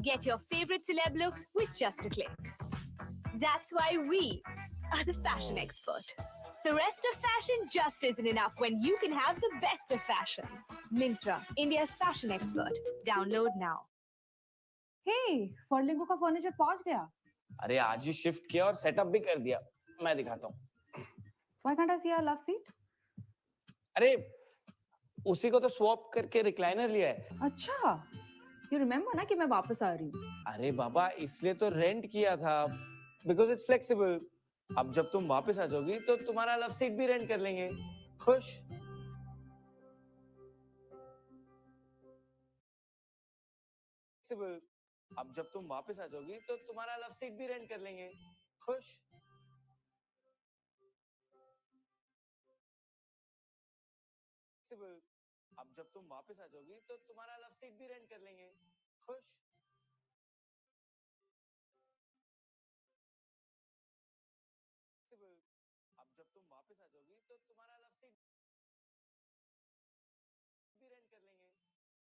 Get your favorite celeb looks with just a click. That's why we are the fashion expert. The rest of fashion just isn't enough when you can have the best of fashion. Myntra, India's fashion expert. Download now. Hey, फर्लिंगो का furniture पहुंच गया. अरे आज ही shift किया और setup भी कर दिया. मैं दिखाता हूँ. Why can't I see our love seat? अरे उसी को तो स्वैप करके रिक्लाइनर लिया है. अच्छा, you remember ना कि मैं वापस आ रही हूँ. अरे बाबा इसलिए तो रेंट किया था. Because it's flexible. अब जब तुम वापस आ जाओगी तो तुम्हारा लव सीट भी रेंट कर लेंगे. खुश? अब जब तुम वापस आ जाओगी तो तुम्हारा लव सीट भी रेंट कर लेंगे. खुश? अब जब तुम वापस आ जाओगी तो तुम्हारा लव सीट भी रेंट कर लेंगे. खुश? अब जब तुम वापस आ जाओगी तो तुम्हारा लव सीट भी रेंट कर लेंगे. खुश? अब जब तुम वापस आ जाओगी तो तुम्हारा लव सीट भी रेंट कर लेंगे. खुश?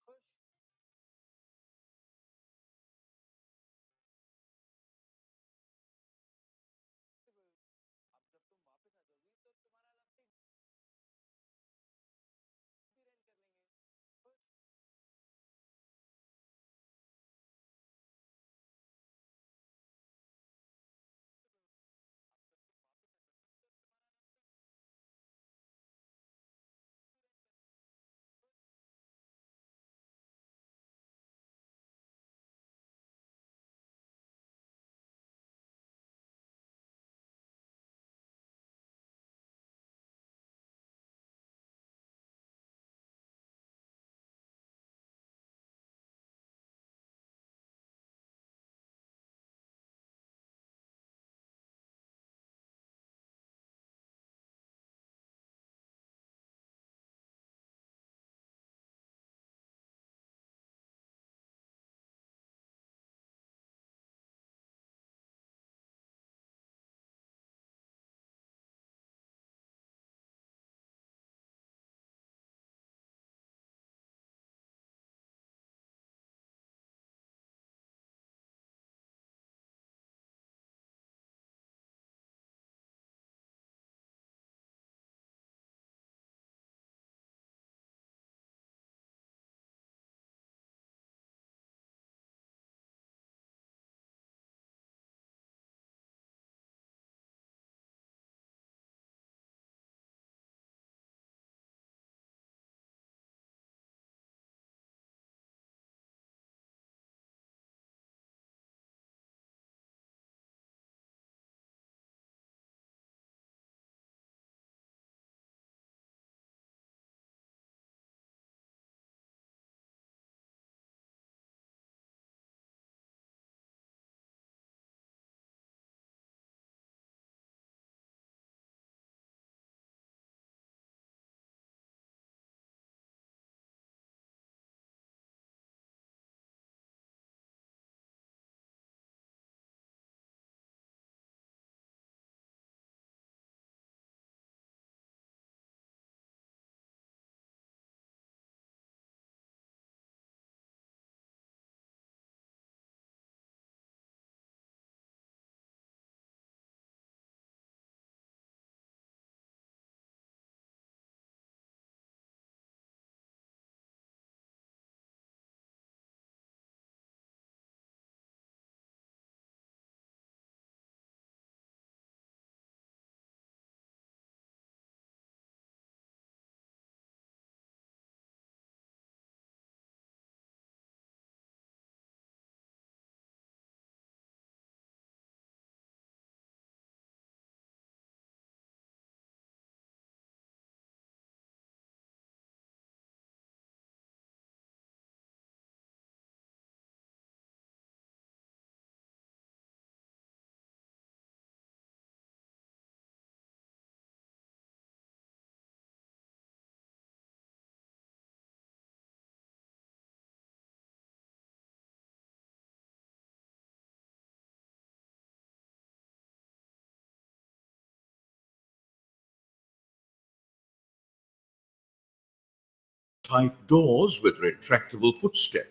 Type doors with retractable footstep.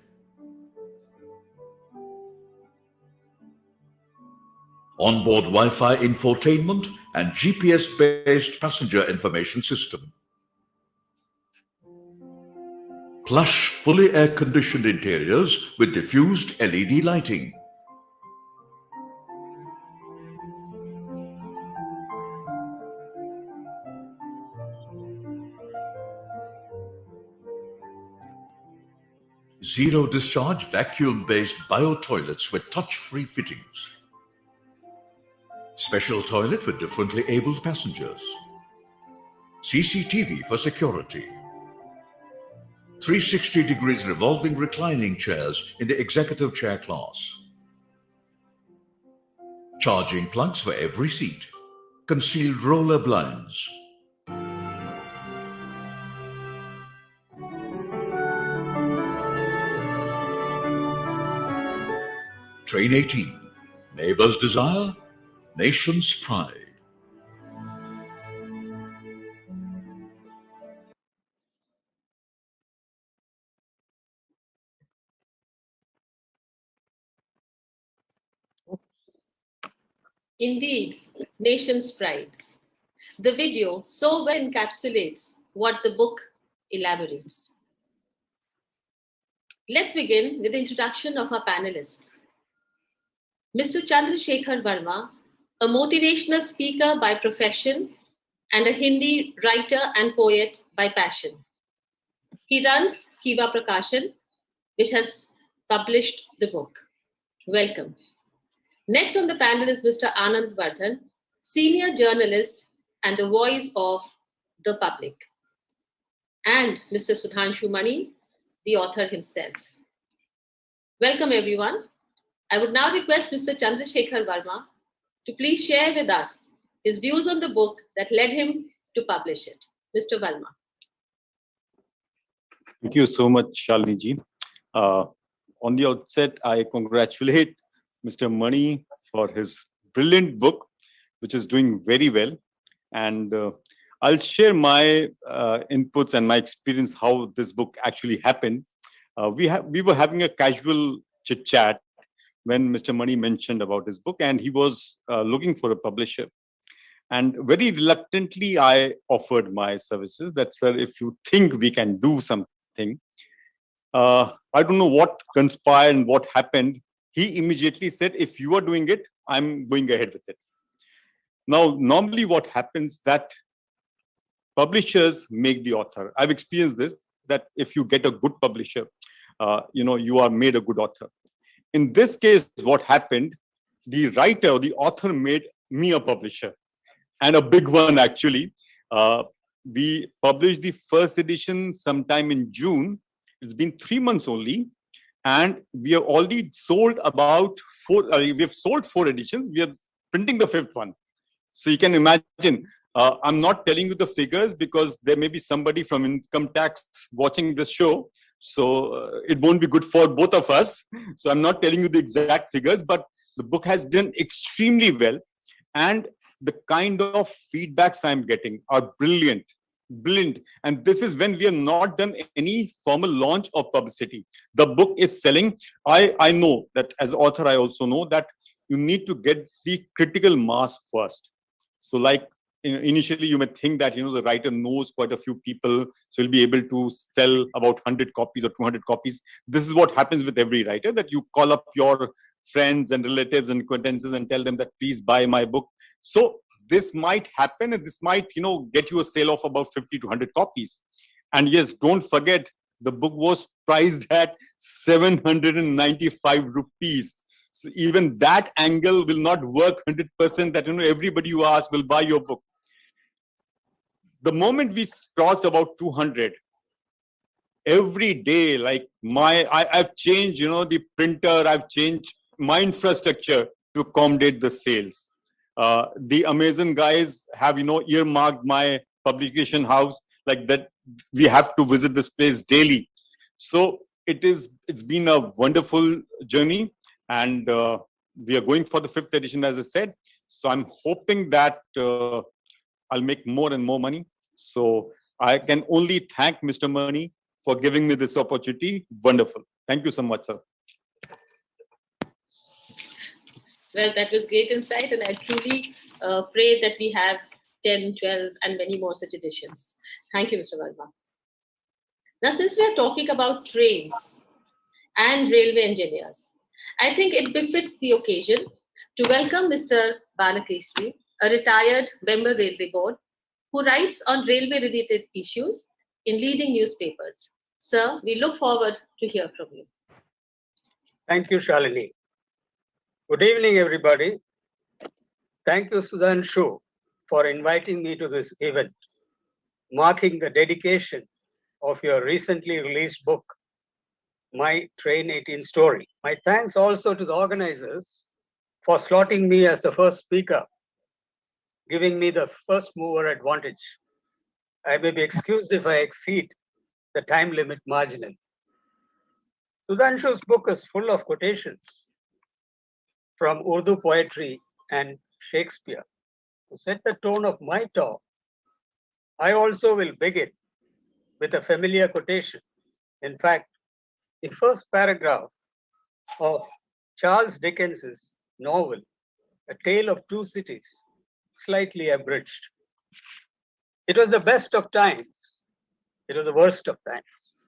onboard Wi-Fi infotainment and GPS-based passenger information system. Plush, fully air-conditioned interiors with diffused LED lighting. Zero-discharge vacuum-based bio-toilets with touch-free fittings. Special toilet for differently abled passengers. CCTV for security. 360 degrees revolving reclining chairs in the executive chair class. Charging plugs for every seat. Concealed roller blinds. Train 18. Neighbor's desire, nation's pride. Indeed, nation's pride. The video so well encapsulates what the book elaborates. Let's begin with the introduction of our panelists. Mr. Chandrasekhar Verma, a motivational speaker by profession and a Hindi writer and poet by passion. He runs Kiva Prakashan, which has published the book. Welcome. Next on the panel is Mr. Anand Vardhan, senior journalist and the voice of the public. And Mr. Sudhanshu Mani, the author himself. Welcome, everyone. I would now request Mr. Chandrasekhar Verma to please share with us his views on the book that led him to publish it. Mr. Verma. Thank you so much, Shalini ji. On the outset, I congratulate Mr. Mani for his brilliant book, which is doing very well. And I'll share my inputs and my experience how this book actually happened. We were having a casual chit chat when Mr. Mani mentioned about his book, and he was looking for a publisher. And very reluctantly, I offered my services that, sir, if you think we can do something, I don't know what conspired and what happened. He immediately said, if you are doing it, I'm going ahead with it. Now, normally what happens that publishers make the author. I've experienced this, that if you get a good publisher, you are made a good author. In this case, what happened, the writer, the author made me a publisher, and a big one actually. We published the first edition sometime in June. It's been 3 months only, and we have already sold about we have sold 4 editions. We are printing the 5th one. So you can imagine, I'm not telling you the figures because there may be somebody from income tax watching this show. So it won't be good for both of us. So I'm not telling you the exact figures, but the book has done extremely well. And the kind of feedbacks I'm getting are brilliant. Brilliant. And this is when we have not done any formal launch or publicity. The book is selling. I know that as author, I also know that you need to get the critical mass first. So like initially you may think that, the writer knows quite a few people, so he'll be able to sell about 100 copies or 200 copies. This is what happens with every writer, that you call up your friends and relatives and acquaintances and tell them that please buy my book. So this might happen, and this might, get you a sale of about 50 to 100 copies. And yes, don't forget, the book was priced at 795 rupees. So even that angle will not work 100% that, everybody you ask will buy your book. The moment we crossed about 200, every day, like I've changed, the printer, I've changed my infrastructure to accommodate the sales. The Amazon guys have, earmarked my publication house like that. We have to visit this place daily. So it's been a wonderful journey, and we are going for the 5th edition, as I said. So I'm hoping that I'll make more and more money. So I can only thank Mr. Mani for giving me this opportunity. Wonderful. Thank you so much, sir. Well, that was great insight, and I truly pray that we have 10, 12, and many more such editions. Thank you, Mr. Verma. Now, since we are talking about trains and railway engineers, I think it befits the occasion to welcome Mr. Balakrishnji, a retired member Railway Board, who writes on railway-related issues in leading newspapers. Sir, we look forward to hear from you. Thank you, Shalini. Good evening, everybody. Thank you, Sudhanshu, for inviting me to this event, marking the dedication of your recently released book, My Train 18 Story. My thanks also to the organizers for slotting me as the first speaker, giving me the first mover advantage. I may be excused if I exceed the time limit marginally. Sudhanshu's book is full of quotations from Urdu poetry and Shakespeare. To set the tone of my talk, I also will begin with a familiar quotation. In fact, the first paragraph of Charles Dickens's novel, A Tale of Two Cities, slightly abridged. It was the best of times. It was the worst of times.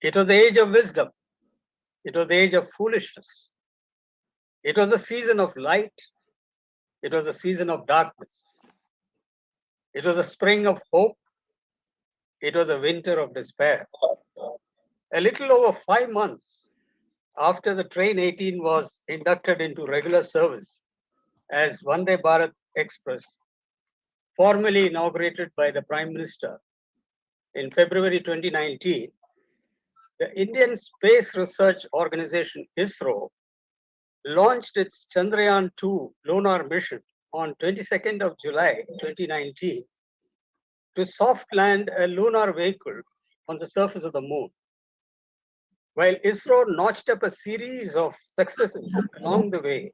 It was the age of wisdom. It was the age of foolishness. It was a season of light. It was a season of darkness. It was a spring of hope. It was a winter of despair. A little over 5 months after the train 18 was inducted into regular service as Vande Bharat Express, formally inaugurated by the Prime Minister in February 2019, the Indian Space Research Organization, ISRO, launched its Chandrayaan-2 lunar mission on 22nd of July 2019 to soft land a lunar vehicle on the surface of the moon. While ISRO notched up a series of successes along the way,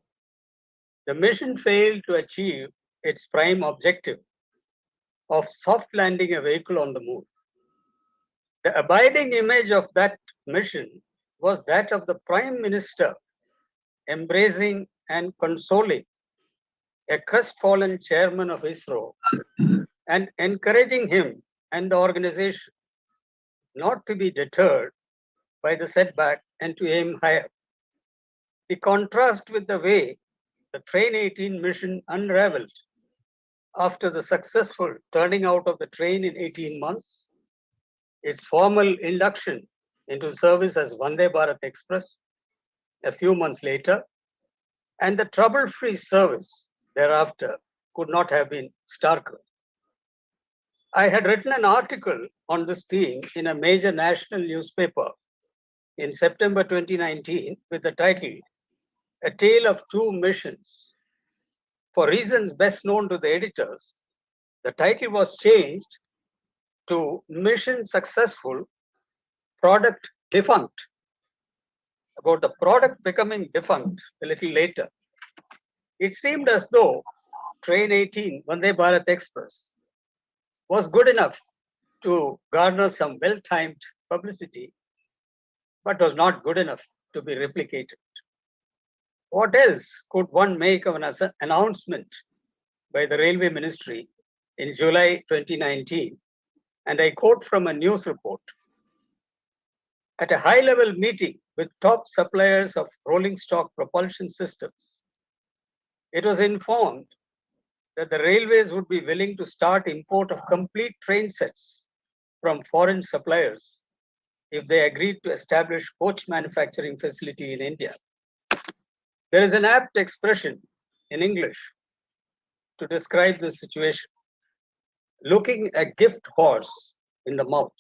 the mission failed to achieve its prime objective of soft landing a vehicle on the moon. The abiding image of that mission was that of the Prime Minister embracing and consoling a crestfallen chairman of ISRO and encouraging him and the organization not to be deterred by the setback and to aim higher. The contrast with the way the Train 18 mission unraveled after the successful turning out of the train in 18 months, its formal induction into service as Vande Bharat Express a few months later, and the trouble-free service thereafter could not have been starker. I had written an article on this theme in a major national newspaper in September 2019 with the title, A Tale of Two Missions. For reasons best known to the editors, the title was changed to Mission Successful, Product Defunct. About the product becoming defunct a little later. It seemed as though Train 18, Vande Bharat Express, was good enough to garner some well-timed publicity, but was not good enough to be replicated. What else could one make of an announcement by the Railway Ministry in July 2019? And I quote from a news report. At a high-level meeting with top suppliers of rolling stock propulsion systems, it was informed that the railways would be willing to start import of complete train sets from foreign suppliers if they agreed to establish coach manufacturing facility in India. There is an apt expression in English to describe this situation: looking a gift horse in the mouth.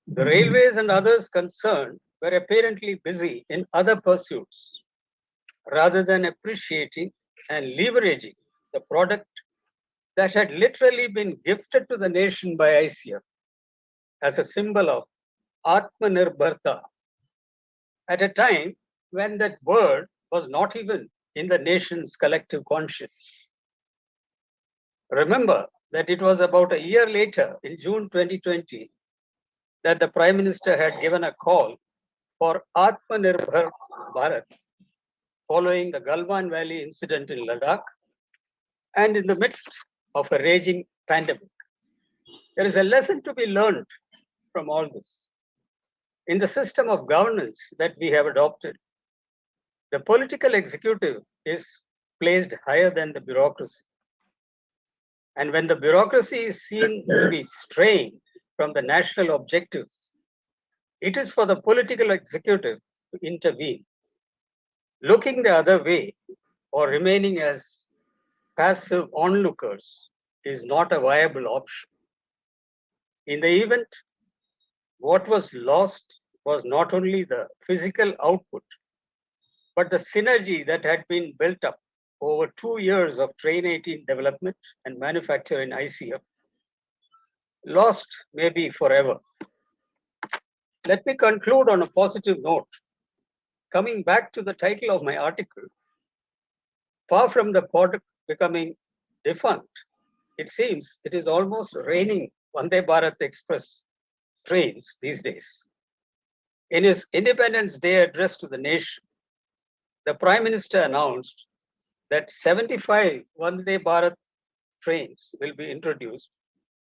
The railways and others concerned were apparently busy in other pursuits rather than appreciating and leveraging the product that had literally been gifted to the nation by ICF as a symbol of Atmanirbharta at a time when that word was not even in the nation's collective conscience. Remember that it was about a year later, in June 2020, that the Prime Minister had given a call for Atmanirbhar Bharat, following the Galwan Valley incident in Ladakh and in the midst of a raging pandemic. There is a lesson to be learned from all this. In the system of governance that we have adopted, the political executive is placed higher than the bureaucracy. And when the bureaucracy is seen to be straying from the national objectives, it is for the political executive to intervene. Looking the other way or remaining as passive onlookers is not a viable option. In the event, what was lost was not only the physical output, but the synergy that had been built up over 2 years of Train 18 development and manufacture in ICF. Lost maybe forever. Let me conclude on a positive note. Coming back to the title of my article, far from the product becoming defunct, it seems it is almost raining Vande Bharat Express trains these days. In his Independence Day address to the nation, the Prime Minister announced that 75 Vande Bharat trains will be introduced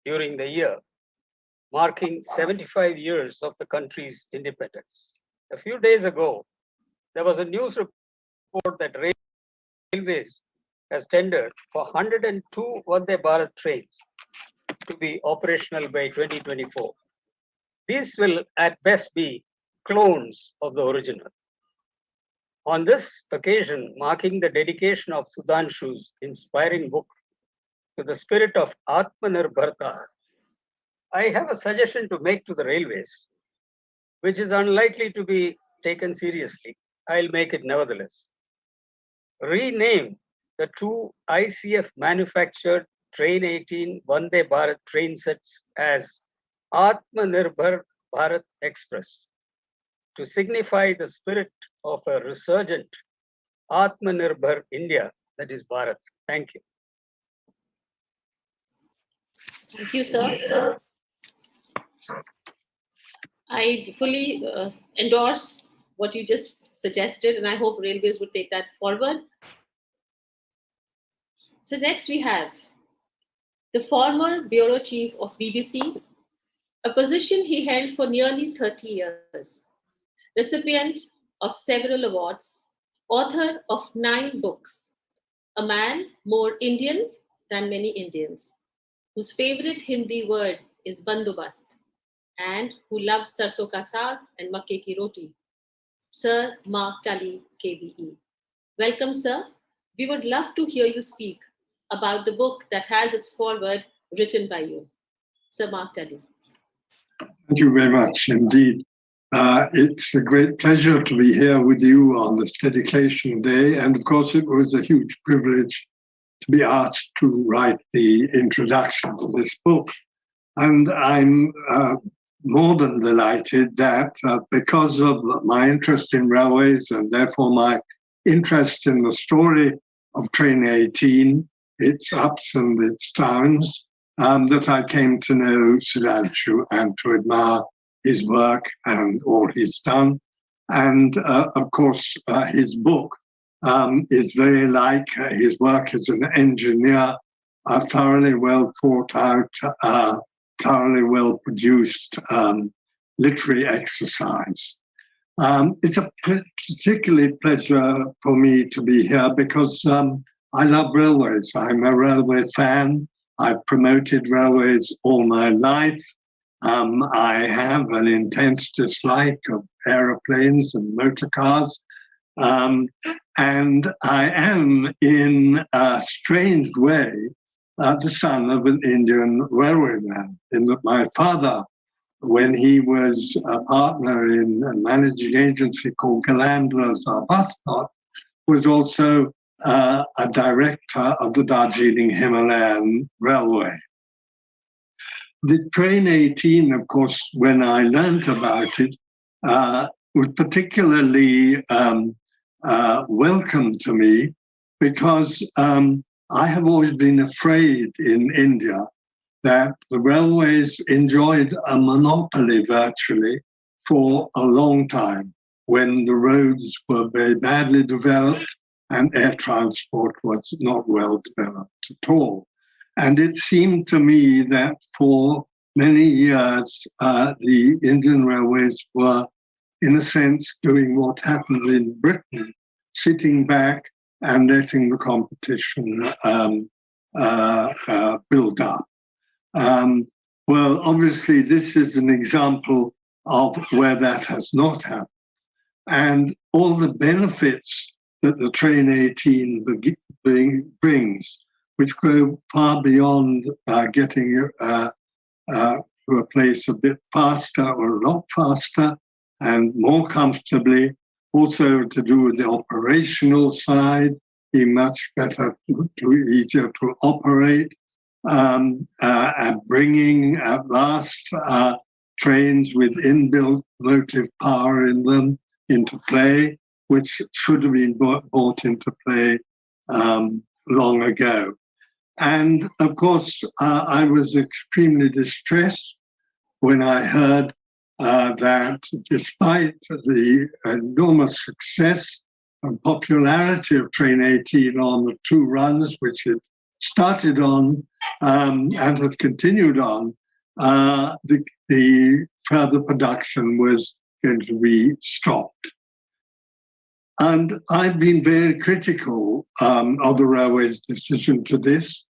during the year, marking 75 years of the country's independence. A few days ago, there was a news report that Railways has tendered for 102 Vande Bharat trains to be operational by 2024. These will at best be clones of the original. On this occasion, marking the dedication of Sudhanshu's inspiring book to the spirit of Atmanirbharta, I have a suggestion to make to the Railways, which is unlikely to be taken seriously. I'll make it nevertheless. Rename the 2 ICF manufactured Train 18 Vande Bharat train sets as Atmanirbhar Bharat Express to signify the spirit of a resurgent Atmanirbhar India, that is Bharat. Thank you. Thank you, sir. I fully endorse what you just suggested, and I hope Railways would take that forward. So next we have the former Bureau Chief of BBC, a position he held for nearly 30 years, recipient of several awards, author of 9 books, a man more Indian than many Indians, whose favorite Hindi word is bandobast, and who loves sarson ka saag and makke ki roti, Sir Mark Tully, KBE. Welcome, sir. We would love to hear you speak about the book that has its foreword written by you. Sir Mark Tully. Thank you very much indeed. It's a great pleasure to be here with you on this dedication day. And of course, it was a huge privilege to be asked to write the introduction to this book. And I'm more than delighted that because of my interest in railways and therefore my interest in the story of Train 18, its ups and its downs, that I came to know Sudhanshu and to admire his work and all he's done. And of course, his book is very like his work as an engineer, a thoroughly well thought out, thoroughly well produced literary exercise. It's a particularly pleasure for me to be here because I love railways. I'm a railway fan. I've promoted railways all my life. I have an intense dislike of aeroplanes and motor cars. And I am, in a strange way, the son of an Indian railwayman, in that my father, when he was a partner in a managing agency called Galandras Arbuthnot, was also a director of the Darjeeling Himalayan Railway. The Train 18, of course, when I learned about it, was particularly welcome to me because I have always been afraid in India that the railways enjoyed a monopoly virtually for a long time, when the roads were very badly developed and air transport was not well developed at all. And it seemed to me that for many years, the Indian Railways were, in a sense, doing what happened in Britain, sitting back and letting the competition build up. Well, obviously, this is an example of where that has not happened. And all the benefits that the Train 18 brings, which go far beyond getting to a place a bit faster or a lot faster and more comfortably, also to do with the operational side, being much better, easier to operate, and bringing at last trains with inbuilt motive power in them into play, which should have been brought into play long ago. And of course, I was extremely distressed when I heard that despite the enormous success and popularity of Train 18 on the 2 runs, which it started on and has continued on, the further production was going to be stopped. And I've been very critical of the railway's decision to this,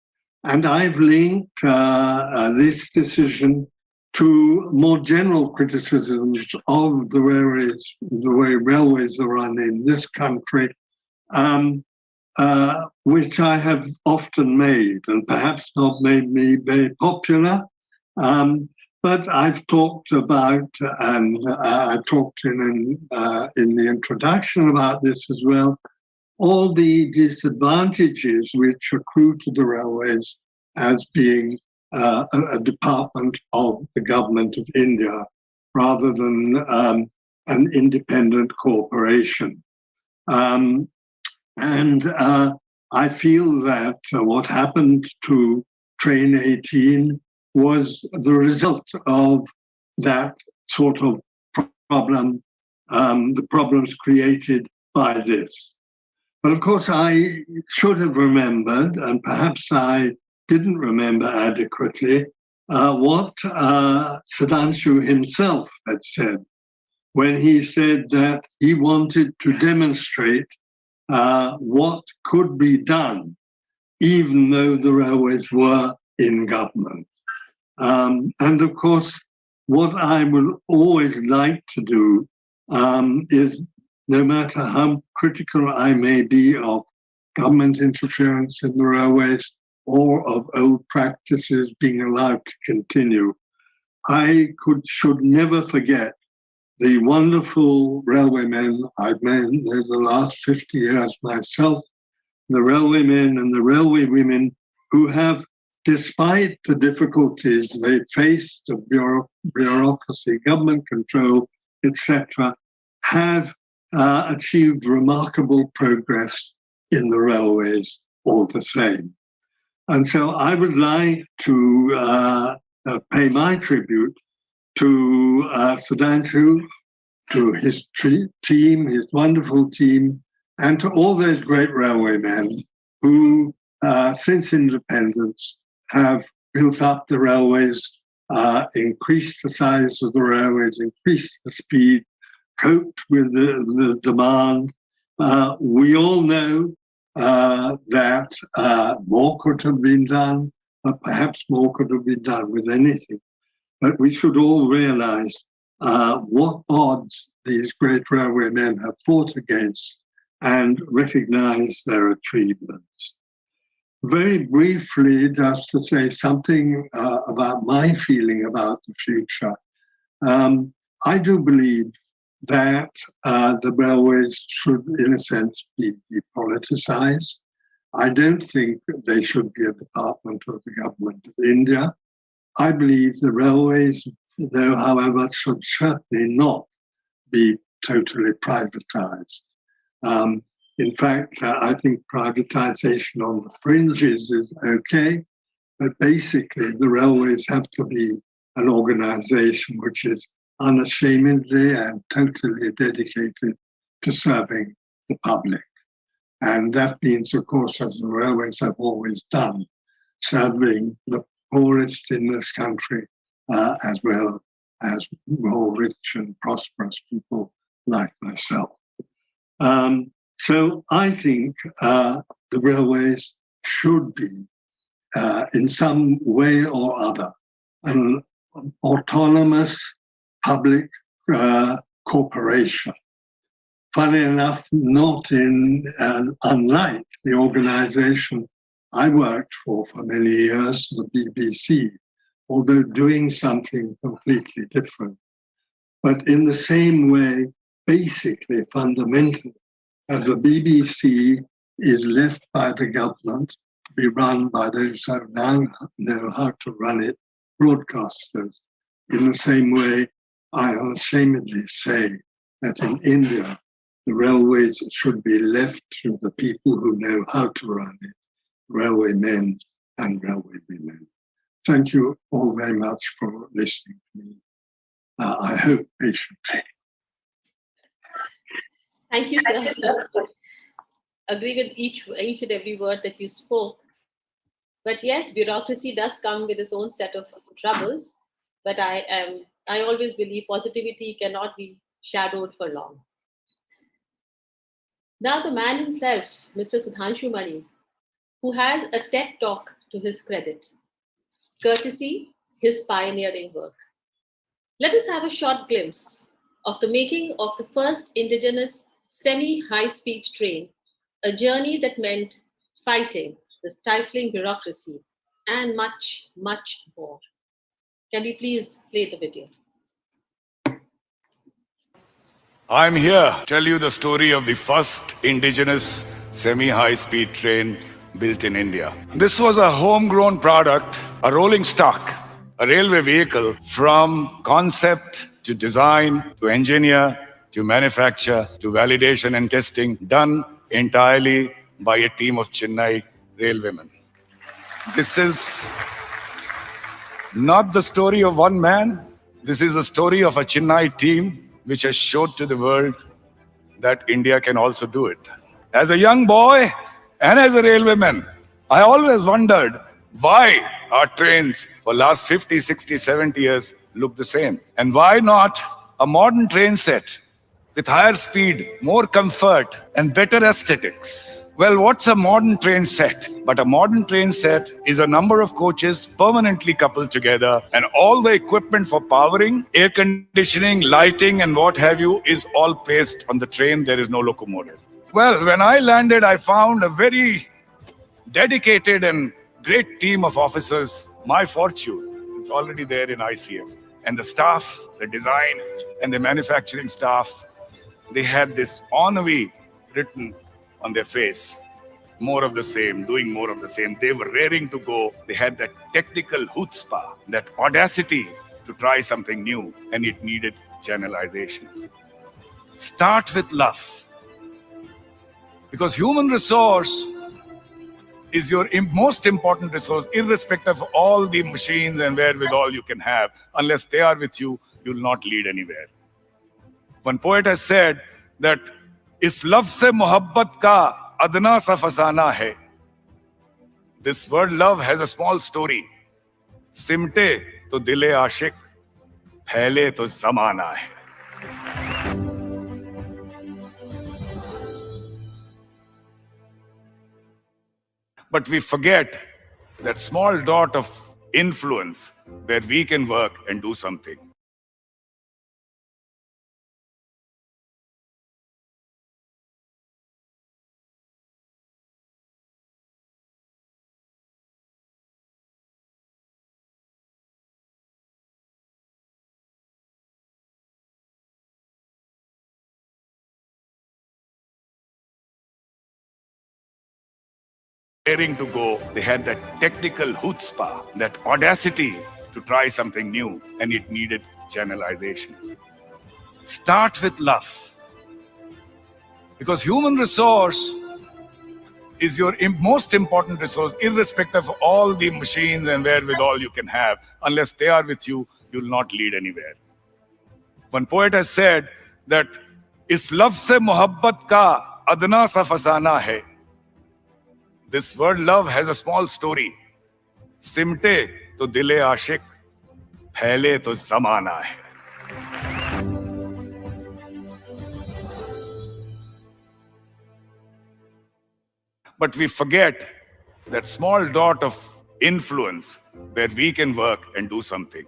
and I've linked this decision to more general criticisms of the railways, the way railways are run in this country, which I have often made, and perhaps not made me very popular. But I've talked about, and I talked in the introduction about this as well, all the disadvantages which accrue to the railways as being a department of the government of India rather than an independent corporation. And I feel that what happened to Train 18 was the result of that sort of problem, the problems created by this. But of course, I should have remembered, and perhaps I didn't remember adequately, what Sudhanshu himself had said when he said that he wanted to demonstrate what could be done, even though the railways were in government. And of course, what I would always like to do is, no matter how critical I may be of government interference in the railways or of old practices being allowed to continue, I should never forget the wonderful railwaymen I've met in the last 50 years myself, the railwaymen and the railway women who have, despite the difficulties they faced of bureaucracy, government control, etc., have achieved remarkable progress in the railways all the same. And so I would like to pay my tribute to Sudhanshu, to his team, his wonderful team, and to all those great railwaymen who, since independence, have built up the railways, increased the size of the railways, increased the speed, coped with the demand. We all know that more could have been done, but perhaps more could have been done with anything. But we should all realize what odds these great railwaymen have fought against and recognize their achievements. Very briefly, just to say something about my feeling about the future, I do believe that the railways should, in a sense, be depoliticized. I don't think that they should be a department of the government of India. I believe the railways, though, however, should certainly not be totally privatized. In fact, I think privatization on the fringes is okay, but basically the railways have to be an organization which is unashamedly and totally dedicated to serving the public. And that means, of course, as the railways have always done, serving the poorest in this country as well as more rich and prosperous people like myself. So I think the railways should be, in some way or other, an autonomous public corporation. Funny enough, not in, unlike the organization I worked for many years, the BBC, although doing something completely different. But in the same way, basically, fundamentally, as the BBC is left by the government to be run by those who now know how to run it, broadcasters. In the same way, I unashamedly say that in India, the railways should be left to the people who know how to run it, railway men and railway women. Thank you all very much for listening to me. I hope patiently. Thank you, sir. Agree with each and every word that you spoke. But yes, bureaucracy does come with its own set of troubles. But I always believe positivity cannot be shadowed for long. Now the man himself, Mr. Sudhanshu Mani, who has a TED Talk to his credit, courtesy his pioneering work. Let us have a short glimpse of the making of the first indigenous semi-high-speed train, a journey that meant fighting the stifling bureaucracy and much, much more. Can we please play the video? I'm here to tell you the story of the first indigenous semi-high-speed train built in India. This was a homegrown product, a rolling stock, a railway vehicle from concept to design to engineer to manufacture to validation and testing, done entirely by a team of Chennai railwaymen. This is not the story of one man. This is the story of a Chennai team which has showed to the world that India can also do it. As a young boy and as a railwayman, I always wondered why our trains for last 50, 60, 70 years look the same. And why not a modern train set with higher speed, more comfort, and better aesthetics? Well, what's a modern train set? But a modern train set is a number of coaches permanently coupled together, and all the equipment for powering, air conditioning, lighting, and what have you is all placed on the train. There is no locomotive. Well, when I landed, I found a very dedicated and great team of officers. My fortune is already there in ICF. And the staff, the design, and the manufacturing staff, they had this ennui written on their face. More of the same, doing more of the same. They were raring to go. They had that technical chutzpah, that audacity to try something new, and it needed channelization. Start with love. Because human resource is your most important resource, irrespective of all the machines and wherewithal you can have. Unless they are with you, you'll not lead anywhere. One poet has said that is love se mohabbat ka adna sa fasana hai. This word love has a small story. Simte to dile aashik, phaile to zamana hai. But we forget that small dot of influence where we can work and do something. Daring to go, they had that technical chutzpah, that audacity to try something new, and it needed channelization. Start with love. Because human resource is your most important resource, irrespective of all the machines and wherewithal you can have. Unless they are with you, you'll not lead anywhere. One poet has said that इस लफ्ज से मोहब्बत का अदना सा फसाना है. This word love has a small story. सिमटे तो दिले आशिक, फैले तो जमाना है. But we forget that small dot of influence where we can work and do something.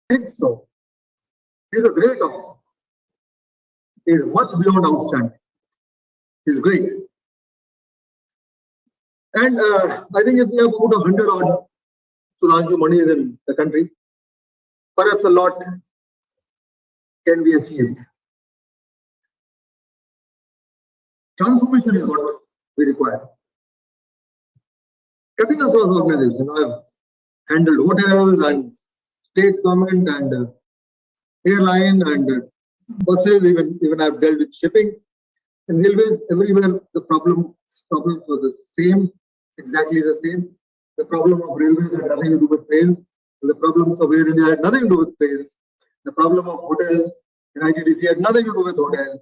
think so. He's a great officer. He is much beyond outstanding. He's great. And I think if we have about 100 odd Sudhanshu Mani in the country, perhaps a lot can be achieved. Transformation is what we require. Cutting across organizations, I've handled hotels and state government and airline and buses, even I've dealt with shipping. And railways, everywhere the problems were the same, exactly the same. The problem of railways had nothing to do with trains. The problems of Air India had nothing to do with trains. The problem of hotels in ITDC had nothing to do with hotels.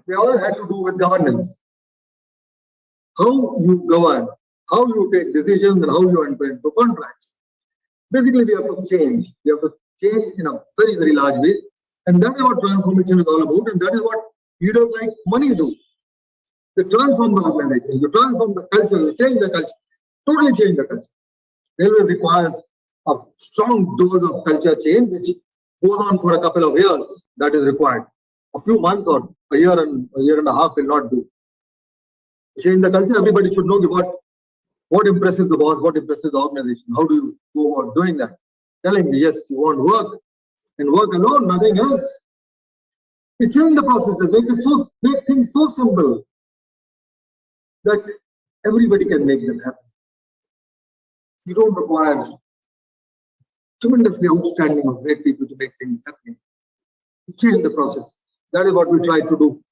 They all had to do with governance. How you govern, how you take decisions, and how you enter into contracts. Basically, we have to change. We have to change in a very, very large way. And that is what transformation is all about. And that is what leaders like Mani do. They transform the organization, you transform the culture, you change the culture, totally change the culture. Railway requires a strong dose of culture change, which goes on for a couple of years. That is required. A few months or a year and a half will not do. Change the culture, everybody should know what impresses the boss, what impresses the organization. How do you go about doing that? Telling me, yes, you want work and work alone, nothing else. You change the processes, make things so simple that everybody can make them happen. You don't require tremendously outstanding of great people to make things happen. You change the process. That is what we tried to do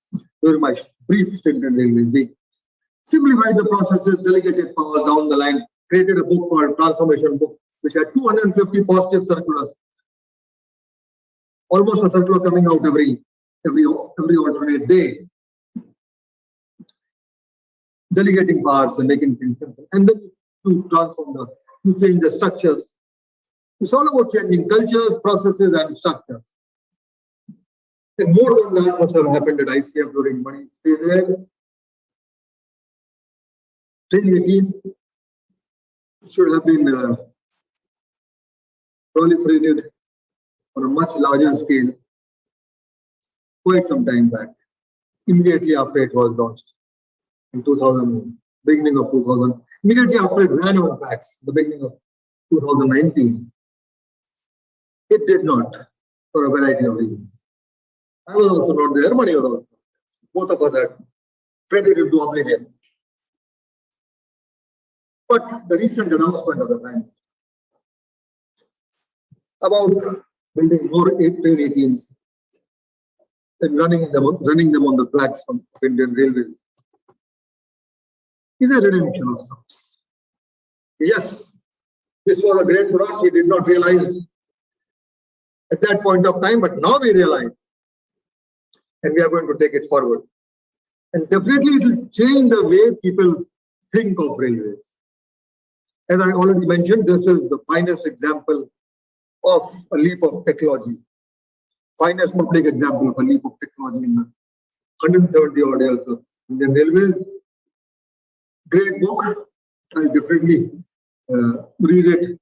during my brief stint in railways. We simplified the processes, delegated powers down the line, created a book called Transformation Book, which had 250 positive circulars. Almost a circular coming out every alternate day. Delegating powers and making things simple. And then to change the structures. It's all about changing cultures, processes, and structures. And more than that must have happened at ICF during my stay there. Training a team should have been proliferated on a much larger scale quite some time back, immediately after it was launched in 2000, beginning of 2000, immediately after it ran on tracks, the beginning of 2019. It did not, for a variety of reasons. I was also not there, Mani was also. Both of us had faded into oblivion. But the recent announcement of the Prime about building more 8-18s and running them on the tracks of Indian Railways is a redemption of sorts. Yes, this was a great product. We did not realize at that point of time, but now we realize, and we are going to take it forward. And definitely it will change the way people think of railways. As I already mentioned, this is the finest example of a leap of technology. Finest public example of a leap of technology in the 170 odd years of Indian Railways. Great book. I'll definitely read it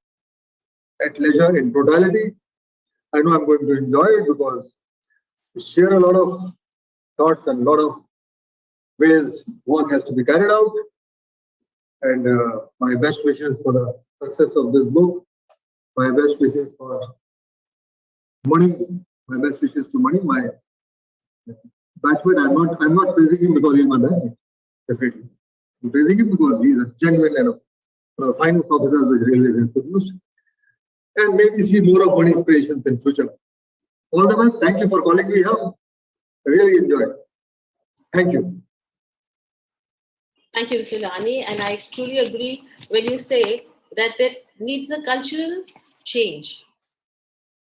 at leisure in totality. I know I'm going to enjoy it because we share a lot of thoughts and a lot of ways work has to be carried out. And my best wishes for the success of this book. My best wishes for Mani. My best wishes to Mani. My batchmate. I'm not praising him because he's my batchmate. Definitely. I'm praising him because he's a genuine and one of the finest officers which Railways has produced. And maybe see more of Mani's creations in future. All the best. Thank you for calling me here. I really enjoyed. Thank you. Thank you, Mr. Lani. And I truly agree when you say that it needs a cultural change.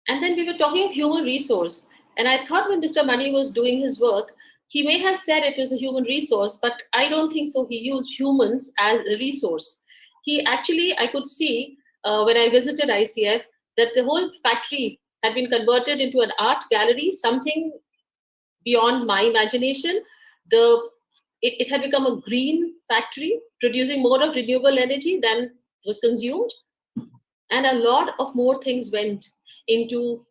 And then we were talking of human resource. And I thought when Mr. Mani was doing his work, he may have said it was a human resource, but I don't think so. He used humans as a resource. He actually, I could see when I visited ICF, that the whole factory had been converted into an art gallery, something beyond my imagination. It had become a green factory, producing more of renewable energy than was consumed. And a lot of more things went into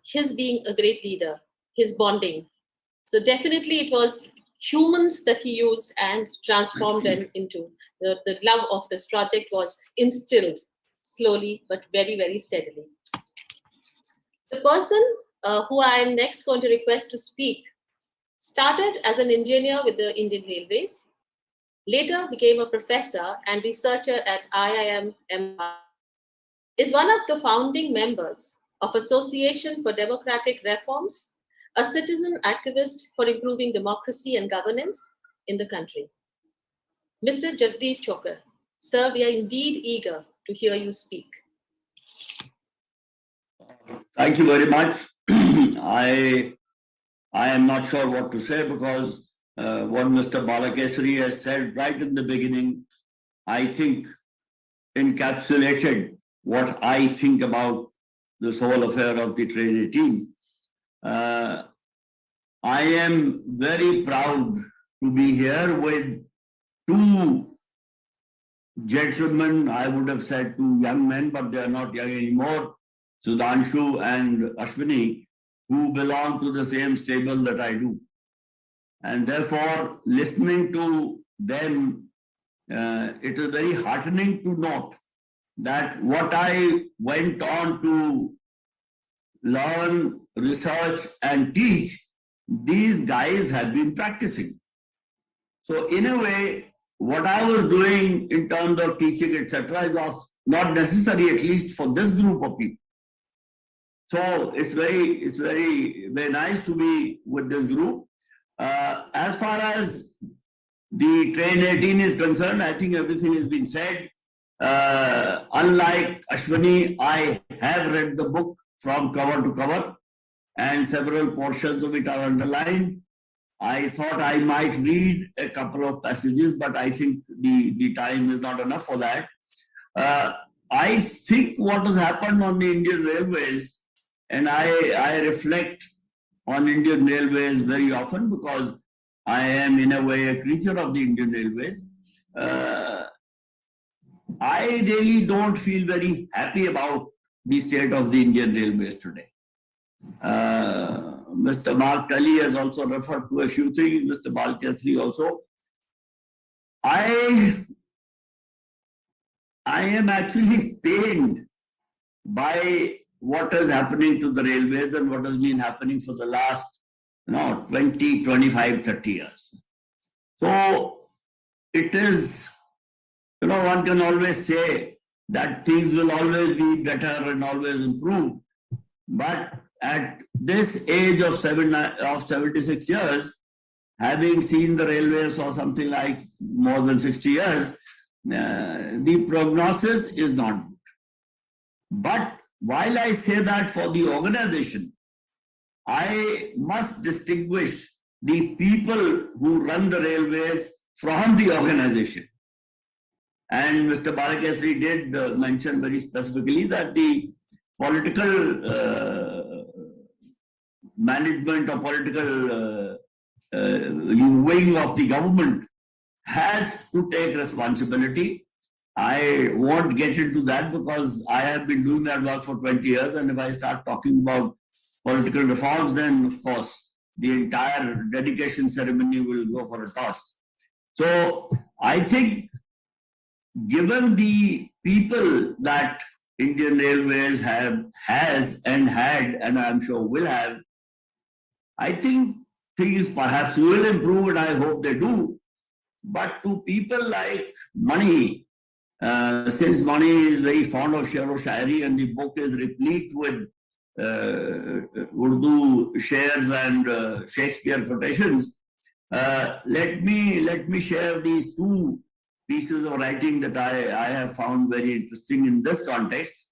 his being a great leader, his bonding. So definitely it was humans that he used and transformed them into. The love of this project was instilled slowly but very, very steadily. The person who I am next going to request to speak started as an engineer with the Indian Railways, later became a professor and researcher at IIM Mumbai, is one of the founding members of Association for Democratic Reforms, a citizen activist for improving democracy and governance in the country. Mr. Jagdeep Chokar, sir, we are indeed eager to hear you speak. Thank you very much. I am not sure what to say because what Mr. Balakesari has said right in the beginning, I think encapsulated what I think about this whole affair of the Train 18. I am very proud to be here with two gentlemen, I would have said two young men, but they are not young anymore, Sudhanshu and Ashwini, who belong to the same stable that I do. And therefore, listening to them, it is very heartening to note that what I went on to learn, research, and teach, these guys have been practicing. So in a way, what I was doing in terms of teaching, etc., was not necessary, at least for this group of people. So it's very nice to be with this group. As far as the Train 18 is concerned, I think everything has been said. Unlike Ashwini, I have read the book from cover to cover, and several portions of it are underlined. I thought I might read a couple of passages, but I think the time is not enough for that. I think what has happened on the Indian Railways, and I reflect on Indian Railways very often because I am in a way a creature of the Indian Railways. I really don't feel very happy about the state of the Indian Railways today. Mr. Mark Tully has also referred to a few things, Mr. Balkesari also. I am actually pained by what is happening to the railways and what has been happening for the last 20, 25, 30 years. So it is, one can always say that things will always be better and always improve. But at this age of 76 years, having seen the railways for something like more than 60 years, the prognosis is not good. But while I say that for the organization, I must distinguish the people who run the railways from the organization. And Mr. Balakesari did mention very specifically that the political management or political wing of the government has to take responsibility. I won't get into that because I have been doing that work for 20 years, and if I start talking about political reforms, then of course the entire dedication ceremony will go for a toss. So I think given the people that Indian Railways has and had, and I'm sure will have, I think things perhaps will improve, and I hope they do. But to people like Mani, since Mani is very fond of Sher o Shairi and the book is replete with Urdu shares and Shakespeare quotations, let me share these two pieces of writing that I have found very interesting in this context.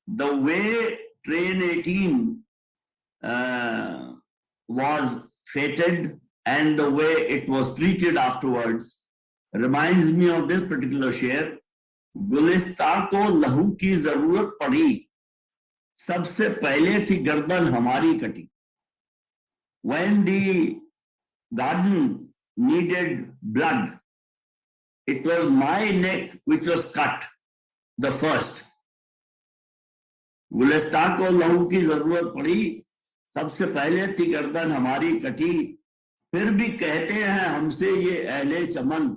The way Train 18 was fated and the way it was treated afterwards reminds me of this particular share. Gulistan को लहू की जरूरत पड़ी, सबसे पहले थी गर्दन हमारी कटी. When the garden needed blood, it was my neck which was cut the first. Gulistan को लहू की जरूरत पड़ी, सबसे पहले थी गर्दन हमारी कटी, फिर भी कहते हैं हमसे ये अहले चमन,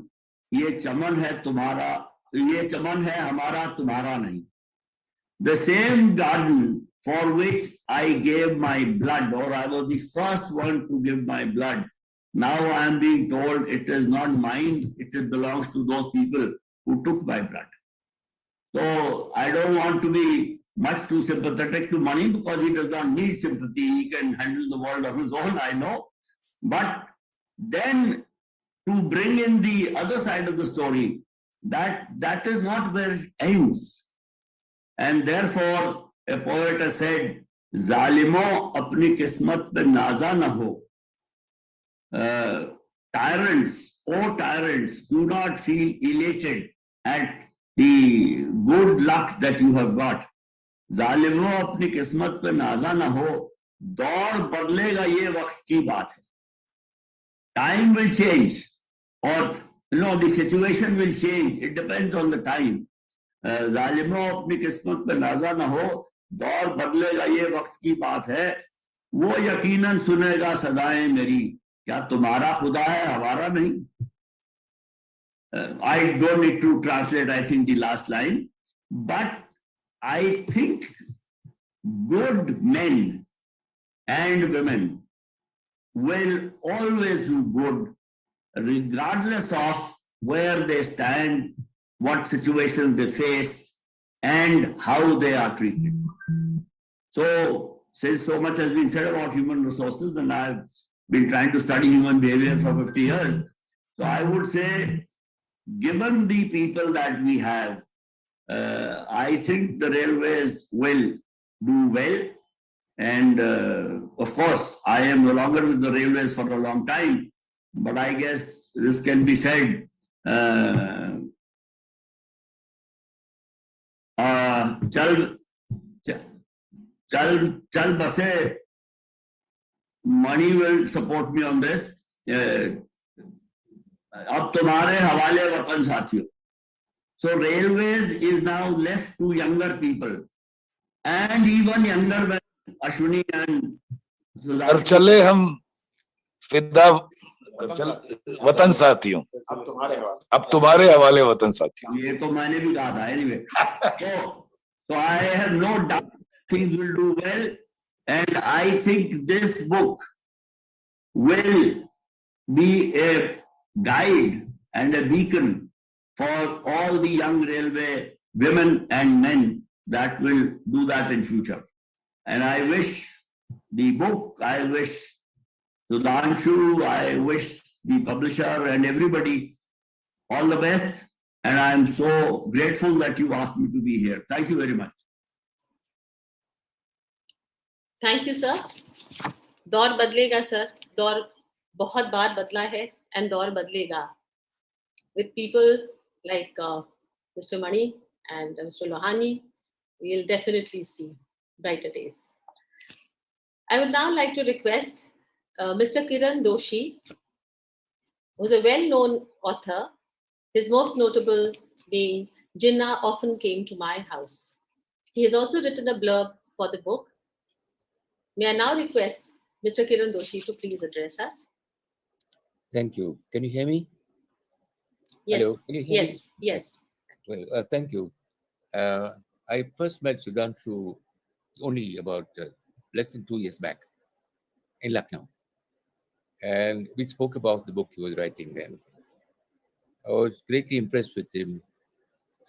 ये चमन है तुम्हारा, ये चमन है हमारा तुम्हारा नहीं. The same garden for which I gave my blood, or I was the first one to give my blood, now I am being told it is not mine, it belongs to those people who took my blood. So I don't want to be much too sympathetic to Mani because he does not need sympathy. He can handle the world on his own, I know. But then to bring in the other side of the story, that is not where it ends. And therefore, a poet has said, Zalimo apni kismat pe naza na ho. Tyrants, oh tyrants, do not feel elated at the good luck that you have got. Zalimo apni kismat pe naza na ho. Daur badlega ye waqt ki baat hai. Time will change, or the situation will change. It depends on the time. जालिमों अपनी किस्मत पे नाजा न हो, दौर बदलेगा ये वक्त की बात है, वो यकीनन सुनेगा सदाएं मेरी, क्या तुम्हारा खुदा है हमारा नहीं. I don't need to translate, I think, the last line, but I think good men and women will always do good regardless of where they stand, what situations they face, and how they are treated. So, since so much has been said about human resources, and I've been trying to study human behavior for 50 years, so I would say, given the people that we have, I think the railways will do well. And of course, I am no longer with the railways for a long time, but I guess this can be said. Chal base, Mani will support me on this. अब तुम्हारे हवाले वतन साथियों. So railways is now left to younger people, and even younger than Ashwini and Sudhanshu. चले हम फिदा वतन साथियों, अब तुम्हारे हवाले वतन साथियों. ये तो मैंने भी कहा था. Anyway, so I have no doubt things will do well, and I think this book will be a guide and a beacon for all the young railway women and men that will do that in future. And I wish the book, I wish Sudhanshu, I wish the publisher and everybody all the best. And I am so grateful that you asked me to be here. Thank you very much. Thank you, sir. दौर बदलेगा sir. दौर बहुत बार बदला है and दौर बदलेगा. With people like Mr. Mani and Mr. Lohani, we will definitely see brighter days. I would now like to request Mr. Kiran Doshi, who is a well-known author, his most notable being Jinnah Often Came to My House. He has also written a blurb for the book. May I now request Mr. Kiran Doshi to please address us? Thank you. Can you hear me? Yes. Hello. Can you hear me? Yes. Well, thank you. I first met Sudhanshu only about less than 2 years back in Lucknow. And we spoke about the book he was writing then. I was greatly impressed with him.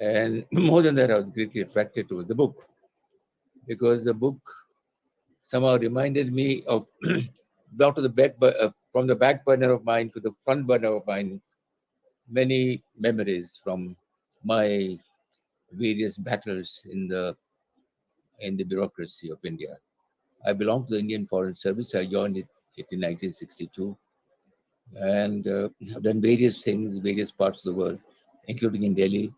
And more than that, I was greatly attracted to the book, because the book somehow reminded me of brought to the back, from the back burner of mine to the front burner of mine, many memories from my various battles in the bureaucracy of India. I belong to the Indian Foreign Service. I joined it in 1962, and have done various things, various parts of the world, including in Delhi.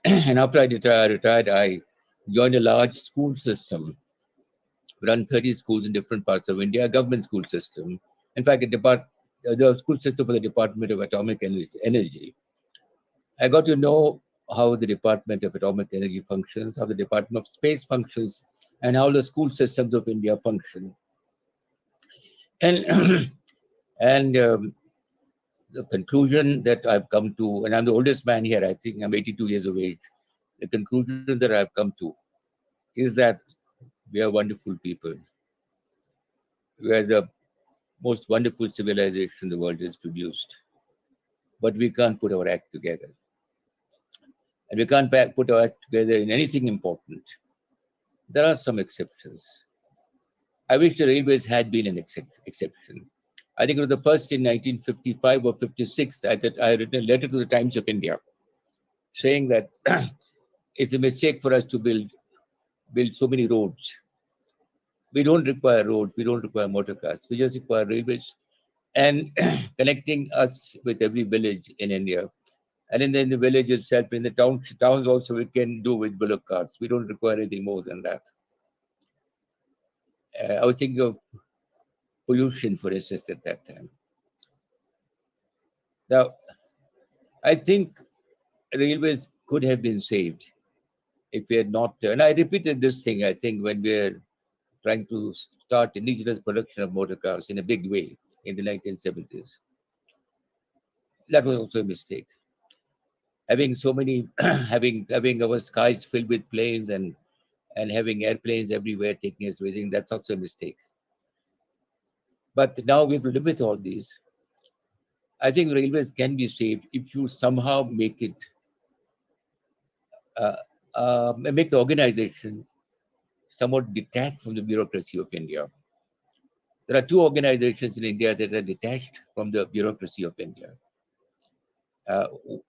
And after I retired, I joined a large school system, run 30 schools in different parts of India, a government school system. In fact, the school system for the Department of Atomic Energy. I got to know how the Department of Atomic Energy functions, how the Department of Space functions, and how the school systems of India function. And the conclusion that I've come to, and I'm the oldest man here, I think I'm 82 years of age, the conclusion that I've come to is that we are wonderful people. We are the most wonderful civilization the world has produced. But we can't put our act together. And we can't put our act together in anything important. There are some exceptions. I wish the railways had been an exception. I think it was the first in 1955 or 56 that I written a letter to the Times of India saying that it's a mistake for us to build so many roads. We don't require roads, we don't require motor cars, we just require railways and connecting us with every village in India. And in the village itself, in the towns also, we can do with bullock carts. We don't require anything more than that. I was thinking of pollution, for instance, at that time. Now, I think railways could have been saved if we had not, and I repeated this thing, I think, when we were trying to start indigenous production of motor cars in a big way in the 1970s. That was also a mistake. Having so many, having our skies filled with planes and having airplanes everywhere taking us with, that's also a mistake. But now we've lived with all these. I think railways can be saved if you somehow make it, make the organization somewhat detached from the bureaucracy of India. There are two organizations in India that are detached from the bureaucracy of India.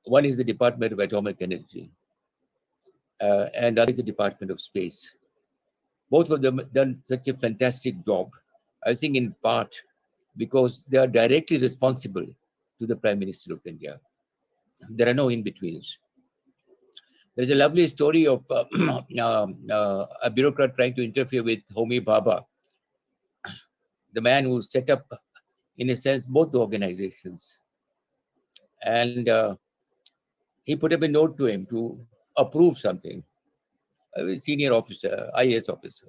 One is the Department of Atomic Energy, and the other is the Department of Space. Both of them have done such a fantastic job, I think in part because they are directly responsible to the Prime Minister of India. There are no in-betweens. There's a lovely story of a bureaucrat trying to interfere with Homi Bhabha, the man who set up, in a sense, both the organizations. And he put up a note to him to approve something, a senior officer, IAS officer.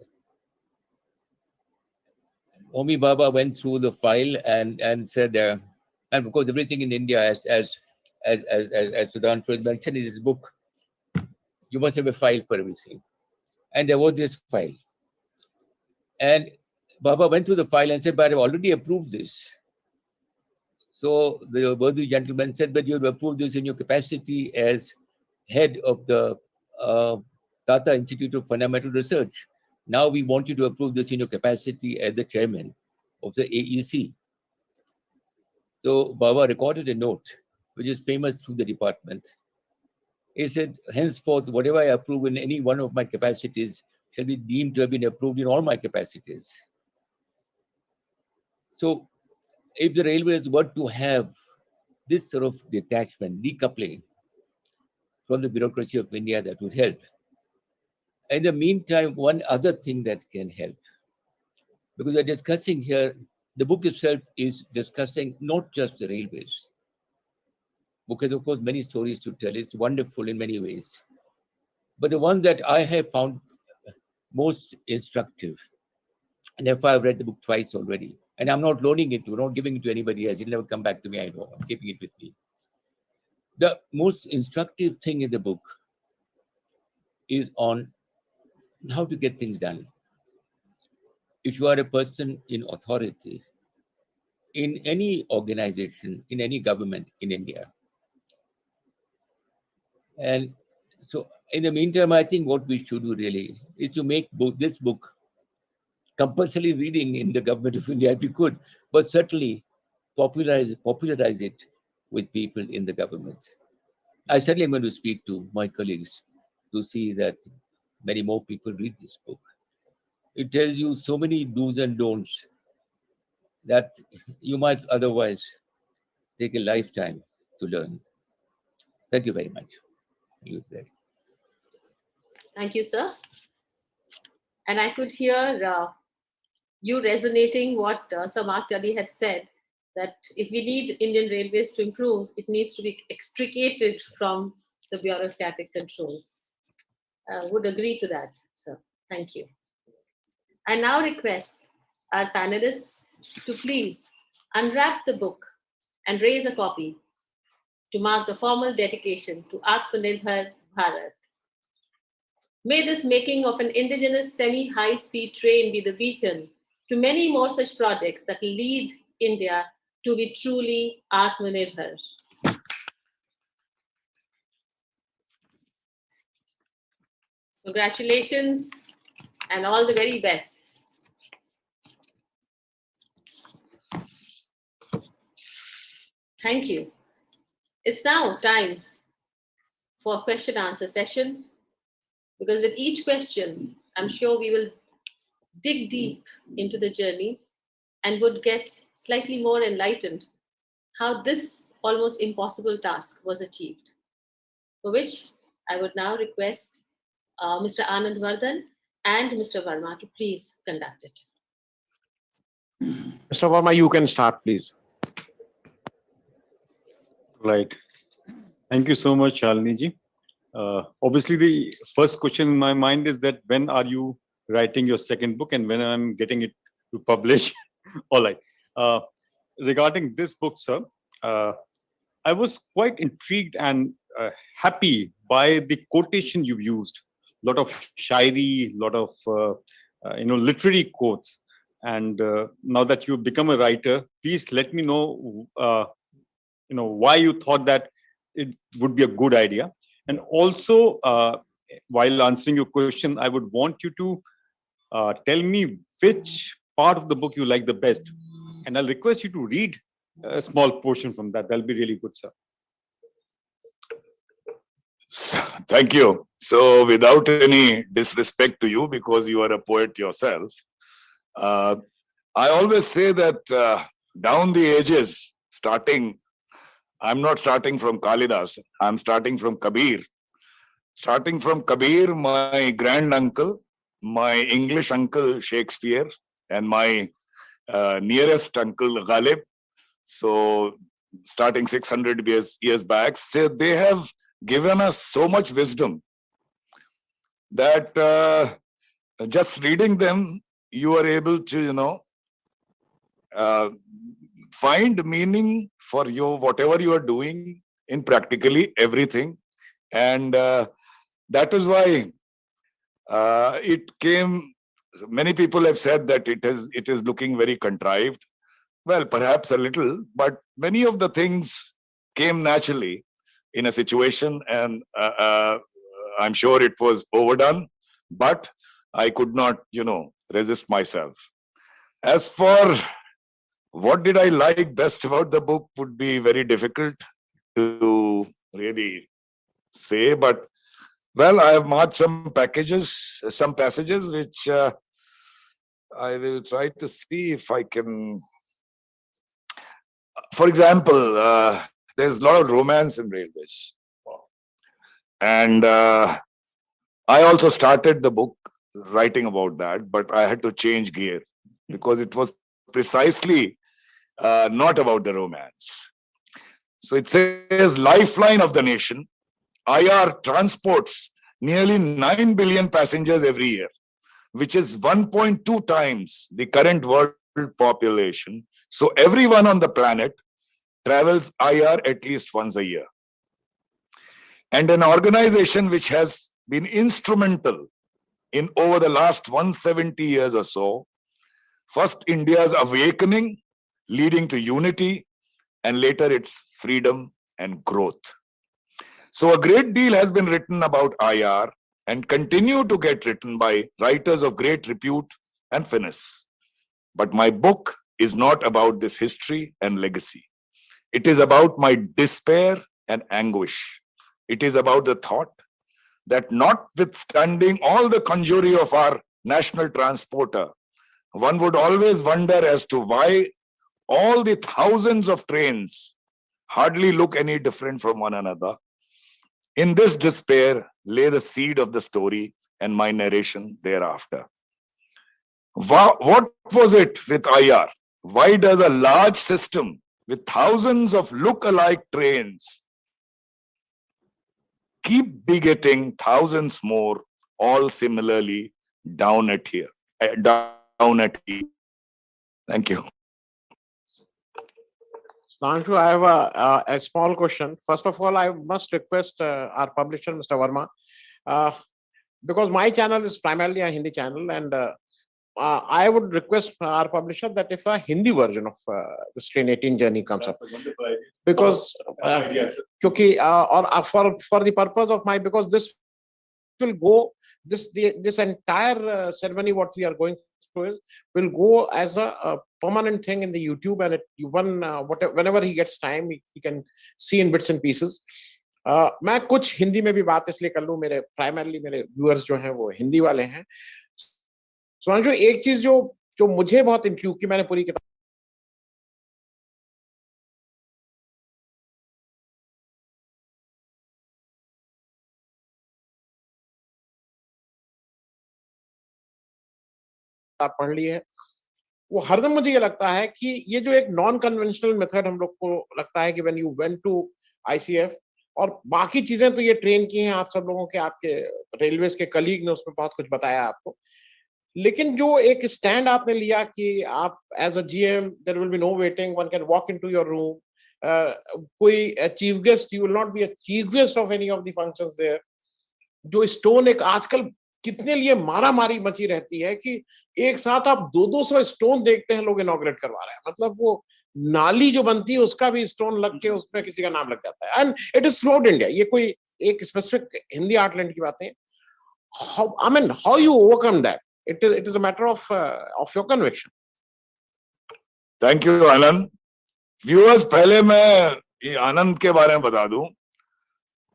Homi Bhabha went through the file and said, and of course, everything in India, as Sudhanshu mentioned in his book, you must have a file for everything. And there was this file. And Baba went through the file and said, but I've already approved this. So the worthy gentleman said, but you have approved this in your capacity as head of the Tata Institute of Fundamental Research. Now we want you to approve this in your capacity as the chairman of the AEC. So Baba recorded a note, which is famous through the department. He said, henceforth, whatever I approve in any one of my capacities shall be deemed to have been approved in all my capacities. So if the railways were to have this sort of detachment, decoupling from the bureaucracy of India, that would help. In the meantime, one other thing that can help, because we're discussing here, the book itself is discussing not just the railways. Book has, of course, many stories to tell. It's wonderful in many ways. But the one that I have found most instructive, and therefore I've read the book twice already, and I'm not loaning it to, not giving it to anybody else. It'll never come back to me, I know. I'm keeping it with me. The most instructive thing in the book is on how to get things done. If you are a person in authority, in any organization, in any government in India. And so in the meantime, I think what we should do really is to make this book compulsory reading in the government of India if we could, but certainly popularize it with people in the government. I certainly am going to speak to my colleagues to see that many more people read this book. It tells you so many do's and don'ts that you might otherwise take a lifetime to learn. Thank you very much. Thank you, sir. And I could hear you resonating what Sir Mark Tully had said, that if we need Indian Railways to improve, it needs to be extricated from the bureaucratic control. Would agree to that, sir. Thank you. I now request our panelists to please unwrap the book and raise a copy to mark the formal dedication to Atmanirbhar Bharat. May this making of an indigenous semi-high-speed train be the beacon to many more such projects that lead India to be truly Atmanirbhar. Congratulations and all the very best. Thank you. It's now time for a question answer session, because with each question, I'm sure we will dig deep into the journey and would get slightly more enlightened how this almost impossible task was achieved. For which I would now request Mr. Anand Vardhan and Mr. Verma to please conduct it. Mr. Verma, you can start, please. Right. Thank you so much, Shalini ji. Obviously, the first question in my mind is that when are you writing your second book and when I'm getting it to publish? All right. Regarding this book, sir, I was quite intrigued and happy by the quotation you used. A lot of shairi, lot of literary quotes. And now that you've become a writer, please let me know why you thought that it would be a good idea. And also, while answering your question, I would want you to tell me which part of the book you like the best. And I'll request you to read a small portion from that. That'll be really good, sir. Thank you. So without any disrespect to you, because you are a poet yourself, I always say that down the ages, I'm not starting from Kalidas, I'm starting from Kabir. Starting from Kabir, my grand uncle, my English uncle Shakespeare, and my nearest uncle Ghalib. So starting 600 years back, so they have given us so much wisdom that just reading them, you are able to, find meaning for whatever you are doing in practically everything. And that is why it came. Many people have said that it is looking very contrived. Well, perhaps a little, but many of the things came naturally in a situation, and I'm sure it was overdone, but I could not, resist myself. As for what did I like best about the book would be very difficult to really say, but well, I have marked some passages which I will try to see if I can. For example, there's a lot of romance in railways. And I also started the book writing about that, but I had to change gear because it was precisely not about the romance. So it says, lifeline of the nation, IR transports nearly 9 billion passengers every year, which is 1.2 times the current world population. So everyone on the planet travels IR at least once a year. And an organization which has been instrumental in over the last 170 years or so, first India's awakening, leading to unity, and later its freedom and growth. So a great deal has been written about IR and continue to get written by writers of great repute and finesse. But my book is not about this history and legacy. It is about my despair and anguish. It is about the thought that notwithstanding all the conjury of our national transporter, one would always wonder as to why all the thousands of trains hardly look any different from one another. In this despair lay the seed of the story and my narration thereafter. What was it with IR? Why does a large system with thousands of look-alike trains keep begetting thousands more, all similarly down at down at E. Thank you. Sudhanshu, I have a small question. First of all, I must request our publisher, Mr. Verma, uh, because my channel is primarily a Hindi channel, and I would request our publisher that if a Hindi version of this Train 18 journey comes up, because for the purpose of because this will go, this entire ceremony what we are going through is will go as a permanent thing in the YouTube, and whenever he gets time he can see in bits and pieces. मैं कुछ हिंदी में भी बात इसलिए कर लूं, मेरे primarily मेरे व्यूअर्स जो हैं वो हिंदी वाले हैं. सुधांशु, एक चीज जो मुझे बहुत इंट्रिग्यूट की, मैंने पूरी किताब पढ़ ली है, वो हरदम मुझे ये लगता है कि ये जो एक नॉन कन्वेंशनल मेथड हम लोग को लगता है कि when you went to ICF, और बाकी चीजें तो ये ट्रेन की हैं आप सब लोगों के, आपके रेलवेज के कलीग ने उसमें बहुत कुछ बताया आपको, लेकिन जो एक स्टैंड आपने लिया कि आप as a GM there will be no waiting, one can walk into your room, कोई chief guest, you will not be a chief guest of any of the functions there. जो स्टोन एक आजकल कितने लिए मारा मारी मची रहती है कि एक साथ आप 200 स्टोन देखते हैं लोग इनॉग्रेट करवा रहे हैं, मतलब वो नाली जो बनती है उसका भी स्टोन लग के उसमें किसी का नाम लग जाता है, and it is through out India. ये कोई एक स्पेसिफिक हिंदी आर्टलैंड की बात नहीं. How you overcome that? It is a matter of your conviction. Thank you, Anand. Viewers, पहले मैं ये आनंद के बारे में बता दूं.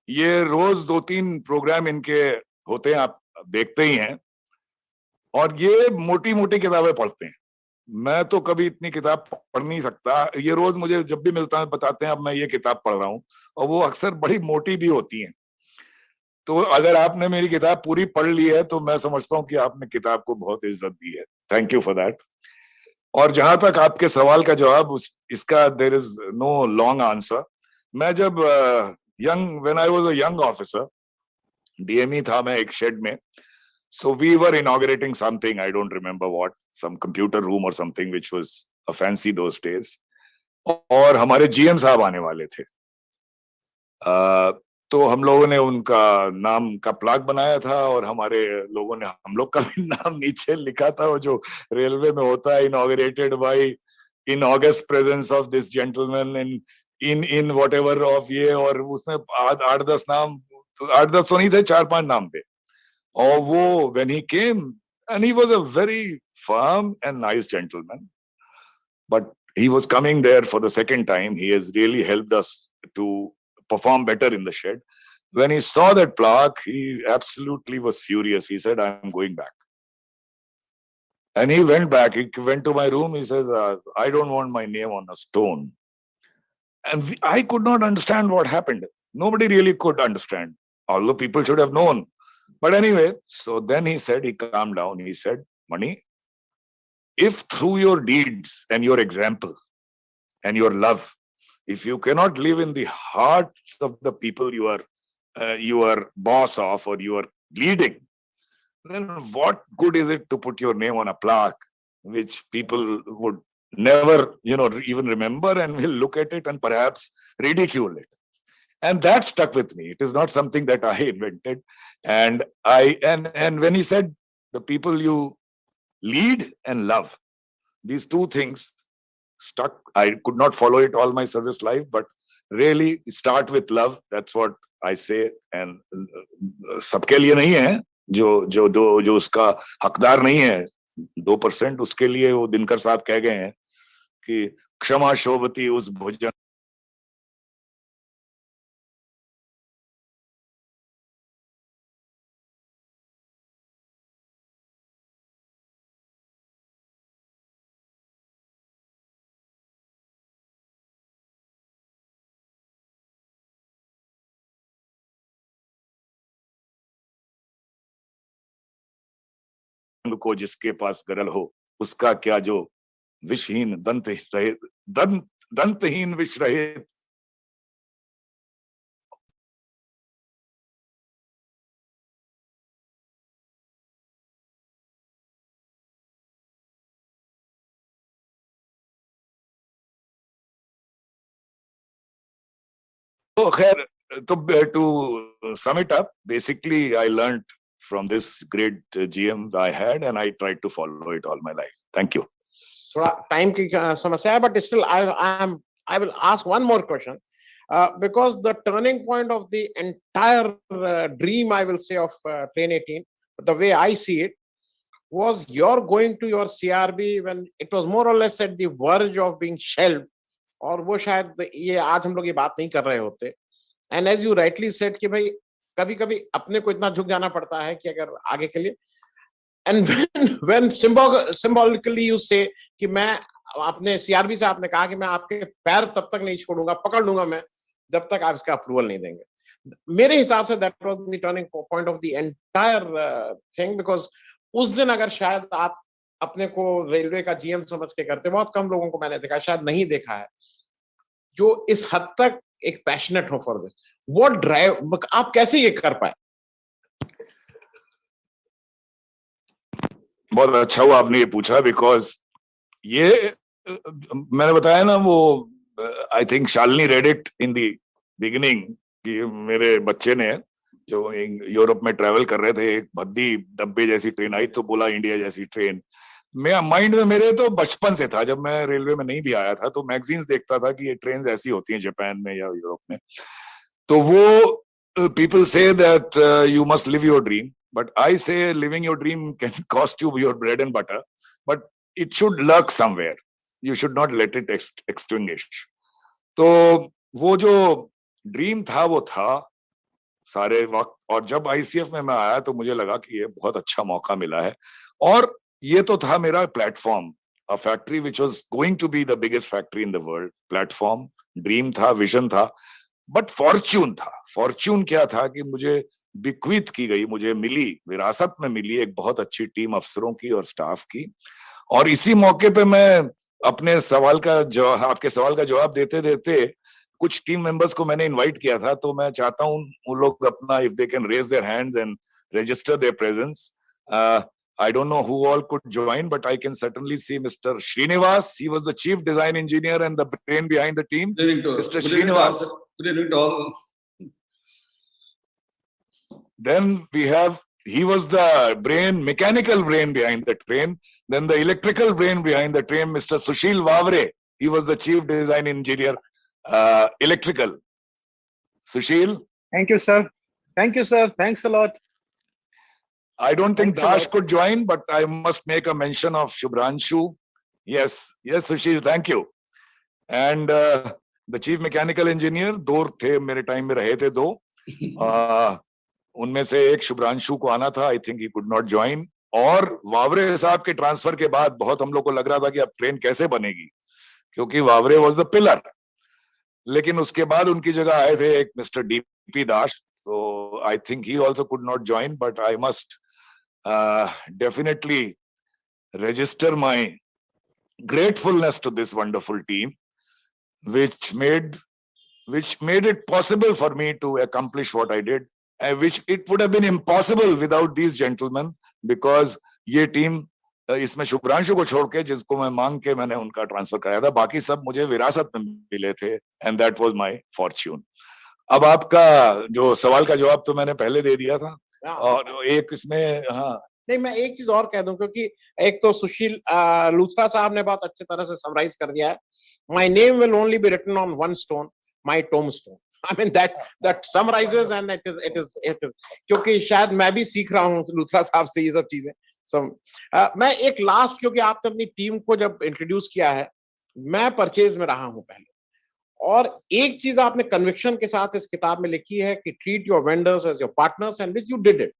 ये रोज 2-3 प्रोग्राम इनके होते हैं, आप देखते ही हैं, और ये मोटी मोटी किताबें पढ़ते हैं. मैं तो कभी इतनी किताब पढ़ नहीं सकता. ये रोज मुझे जब भी मिलता है बताते हैं अब मैं ये किताब पढ़ रहा हूं, और वो अक्सर बड़ी मोटी भी होती हैं. तो अगर आपने मेरी किताब पूरी पढ़ ली है तो मैं समझता हूं कि आपने किताब को बहुत इज्जत दी है. Thank you for that. और जहां तक आपके सवाल का जवाब, इसका there is no long answer. मैं जब when I was a young officer, DME था मैं एक शेड में, so we were inaugurating something, I don't remember what, some computer room और something which was a fancy those days, और हमारे GM साहब आने वाले थे. तो हम लोगों ने उनका नाम का प्लाक बनाया था, और हमारे लोगों ने हम लोग का भी नाम नीचे लिखा था, वो जो रेलवे में होता है, inaugurated bye in August presence of this gentleman in whatever of ये, और उसमें 8-10 नाम, 8-10 तो नहीं थे, 4-5 नाम थे. और वो when he came, and he was a very firm and nice gentleman, but he was coming there for the second time. He has really helped us to perform better in the shed. When he saw that plaque, he absolutely was furious. He said, I'm going back. And he went back. He went to my room. He says, I don't want my name on a stone. And I could not understand what happened. Nobody really could understand, although people should have known. But anyway, so then he said, he calmed down. He said, Mani, if through your deeds and your example and your love, if you cannot live in the hearts of the people you are boss of or you are leading, then what good is it to put your name on a plaque which people would never, even remember, and will look at it and perhaps ridicule it. And that stuck with me. It is not something that I invented. And when he said, the people you lead and love, these two things stuck. I could not follow it all my service life, but really start with love. That's what I say. And सबके लिए नहीं है, जो उसका हकदार नहीं है, 2%, उसके लिए वो दिनकर साहब कह गए हैं कि क्षमा शोभती उस भोजन को जिसके पास गरल हो, उसका क्या जो विषहीन दंतहीन विष रहे खैर, to sum it up, basically I learned from this great GM I had, and I tried to follow it all my life. Thank you. थोड़ा टाइम की समस्या है, but still I will ask one more question, because the turning point of the entire dream, I will say, of Train 18, the way I see it, was your going to your CRB when it was more or less at the verge of being shelved, और वो शायद ये आज हम लोग ये बात नहीं कर रहे होते. And as you rightly said कि भाई कभी कभी अपने को इतना झुक जाना पड़ता है कि अगर आगे के लिए, and when symbolically you say कि मैं अपने CRB से आपने कहा कि मैं आपके पैर तब तक नहीं छोड़ूंगा, पकड़ लूंगा मैं जब तक आप इसका अप्रूवल नहीं देंगे. मेरे हिसाब से that was the turning point of the entire thing, because उस दिन अगर शायद आप अपने को रेलवे का GM समझ के करते, बहुत कम लोगों को मैंने देखा, शायद नहीं देखा है, जो इस हद तक एक पैशनेट हो फॉर दिस. व्हाट ड्राइव, आप कैसे ये कर पाए? बहुत अच्छा हुआ आपने ये पूछा, बिकॉज ये मैंने बताया ना, वो I think Shalini read it in the beginning कि मेरे बच्चे ने जो यूरोप में ट्रेवल कर रहे थे, एक भद्दी डब्बे जैसी ट्रेन आई तो बोला इंडिया जैसी ट्रेन. मैं माइंड में मेरे तो बचपन से था, जब मैं रेलवे में नहीं भी आया था तो मैगजीन्स देखता था कि ये ट्रेन ऐसी होती हैं जापान में या यूरोप में. तो वो people say that you must live your dream, but I say living your dream can cost you your bread and butter, but it should lurk somewhere, you should not let it extinguish. तो वो जो dream था वो था सारे वक्त, और जब ICF में मैं आया तो मुझे लगा कि ये बहुत अच्छा मौका मिला है, और ये तो था मेरा platform, a factory which was going to be the biggest factory in the world. Platform, dream था, विजन था, बट फॉर्च्यून था. फॉर्च्यून क्या था कि मुझे बिक्वीत की गई, मुझे मिली, विरासत में मिली एक बहुत अच्छी टीम अफसरों की और स्टाफ की. और इसी मौके पे मैं अपने सवाल का जवाब, आपके सवाल का जवाब देते देते कुछ टीम मेंबर्स को मैंने इनवाइट किया था, तो मैं चाहता हूं वो लोग अपना, if they can raise their hands and register their presence. I don't know who all could join, but I can certainly see Mr. Srinivas. He was the chief design engineer and the brain behind the team. Mr. Srinivas. Good evening to all. Then we have, he was the mechanical brain behind the train. Then the electrical brain behind the train, Mr. Sushil Vavre. He was the chief design engineer, electrical. Sushil. Thank you, sir. Thank you, sir. Thanks a lot. I don't think Thanks a Dash lot. could join, but I must make a mention of Shubhranshu. Yes, yes, Sushil, thank you. And the chief mechanical engineer, दो थे मेरे time में, रहे थे दो. उनमें से एक शुभ्रांशु को आना था, I think he could not join. और वावरे साहब के ट्रांसफर के बाद बहुत हम लोग को लग रहा था कि अब ट्रेन कैसे बनेगी, क्योंकि वावरे वाज द पिलर. लेकिन उसके बाद उनकी जगह आए थे एक mister DP Das. So I think he also could not join, but I must definitely register my gratefulness to this wonderful team, which made it possible for me to accomplish what I did, which it would have been impossible without these gentlemen, because ये team, इसमें शुभ्रांशु को छोड़ के, जिसको मैं मांग के मैंने उनका ट्रांसफर कराया था, बाकी सब मुझे विरासत में मिले थे, and that was my fortune. अब आपका जो सवाल का जवाब तो मैंने पहले दे दिया था, और एक इसमें, हाँ नहीं, मैं एक चीज और कह दूं, क्योंकि एक तो सुशील लूथरा साहब ने बहुत अच्छे तरह से समराइज कर दिया है. My name will only be written on one stone, my tombstone. I mean that summarizes, and it is क्योंकि शायद मैं भी सीख रहा हूँ लूथरा साहब से ये सब चीजें. मैं एक लास्ट, क्योंकि आपने अपनी टीम को जब इंट्रोड्यूस किया है, मैं परचेज में रहा हूं पहले, और एक चीज आपने कन्विक्शन के साथ इस किताब में लिखी है कि treat your vendors as your partners, and which you did it.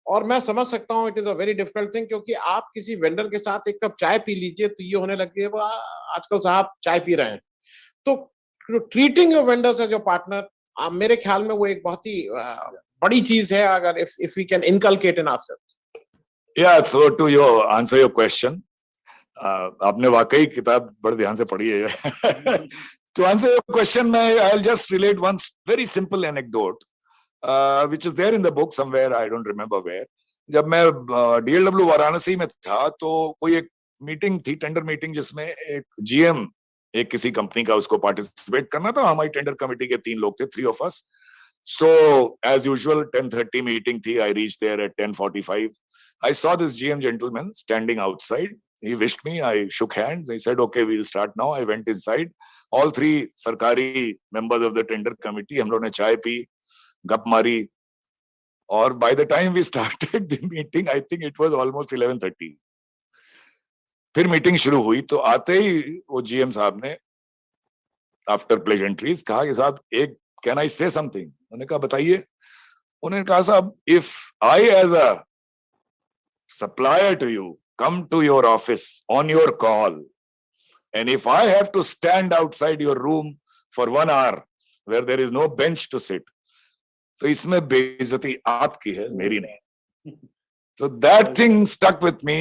और मैं समझ सकता हूं it is a very difficult thing, क्योंकि आप किसी वेंडर के साथ एक कप चाय पी लीजिए तो ये होने लगी है वो आजकल साहब चाय पी रहे हैं. तो treating your vendors as your partner, मेरे ख्याल में वो एक बहुत ही बड़ी चीज है, अगर if we can inculcate in ourselves. Yeah, so to answer your question, आपने वाकई किताब बड़े ध्यान से पढ़ी है. To answer your question, I'll just relate one very simple anecdote, which is there in the book somewhere, I don't remember where. जब मैं DLW वाराणसी में था, तो कोई एक मीटिंग थी, टेंडर मीटिंग, जिसमें एक GM एक किसी कंपनी का उसको पार्टिसिपेट करना था. हमारी टेंडर कमेटी के 3 लोग थे, 3 of us. So as usual, 10:30 meeting thi. I reached there at 10:45. I saw this GM gentleman standing outside. He wished me. I shook hands. He said, "Okay, we'll start now." I went inside. All 3 sarkari members of the tender committee. हम लोगों ने चाय P, गप मारी. Or by the time we started the meeting, I think it was almost 11:30. फिर meeting शुरू हुई तो आते ही वो GM साहब ने आफ्टर प्लेजेंट्रीज कहा कि साहब एक कैन आई से समथिंग. उन्होंने कहा बताइए. उन्होंने कहा साहब if I as a supplier to you come to your office on your call and if I have to stand outside your room for 1 hour where there is no bench to sit, so इसमें बेइज्जती आपकी है, मेरी नहीं. So that thing stuck with me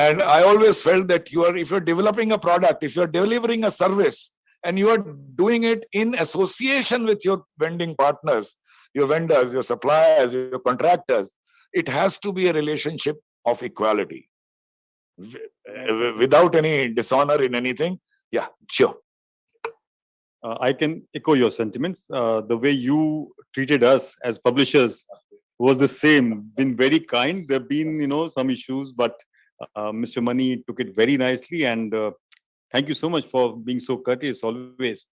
and I always felt that if you're developing a product, if you're delivering a service and you are doing it in association with your vending partners, your vendors, your suppliers, your contractors, it has to be a relationship of equality. Without any dishonor in anything. Yeah, sure. I can echo your sentiments. The way you treated us as publishers was the same. Been very kind. There have been, some issues, but Mr. Mani took it very nicely, and thank you so much for being so courteous always.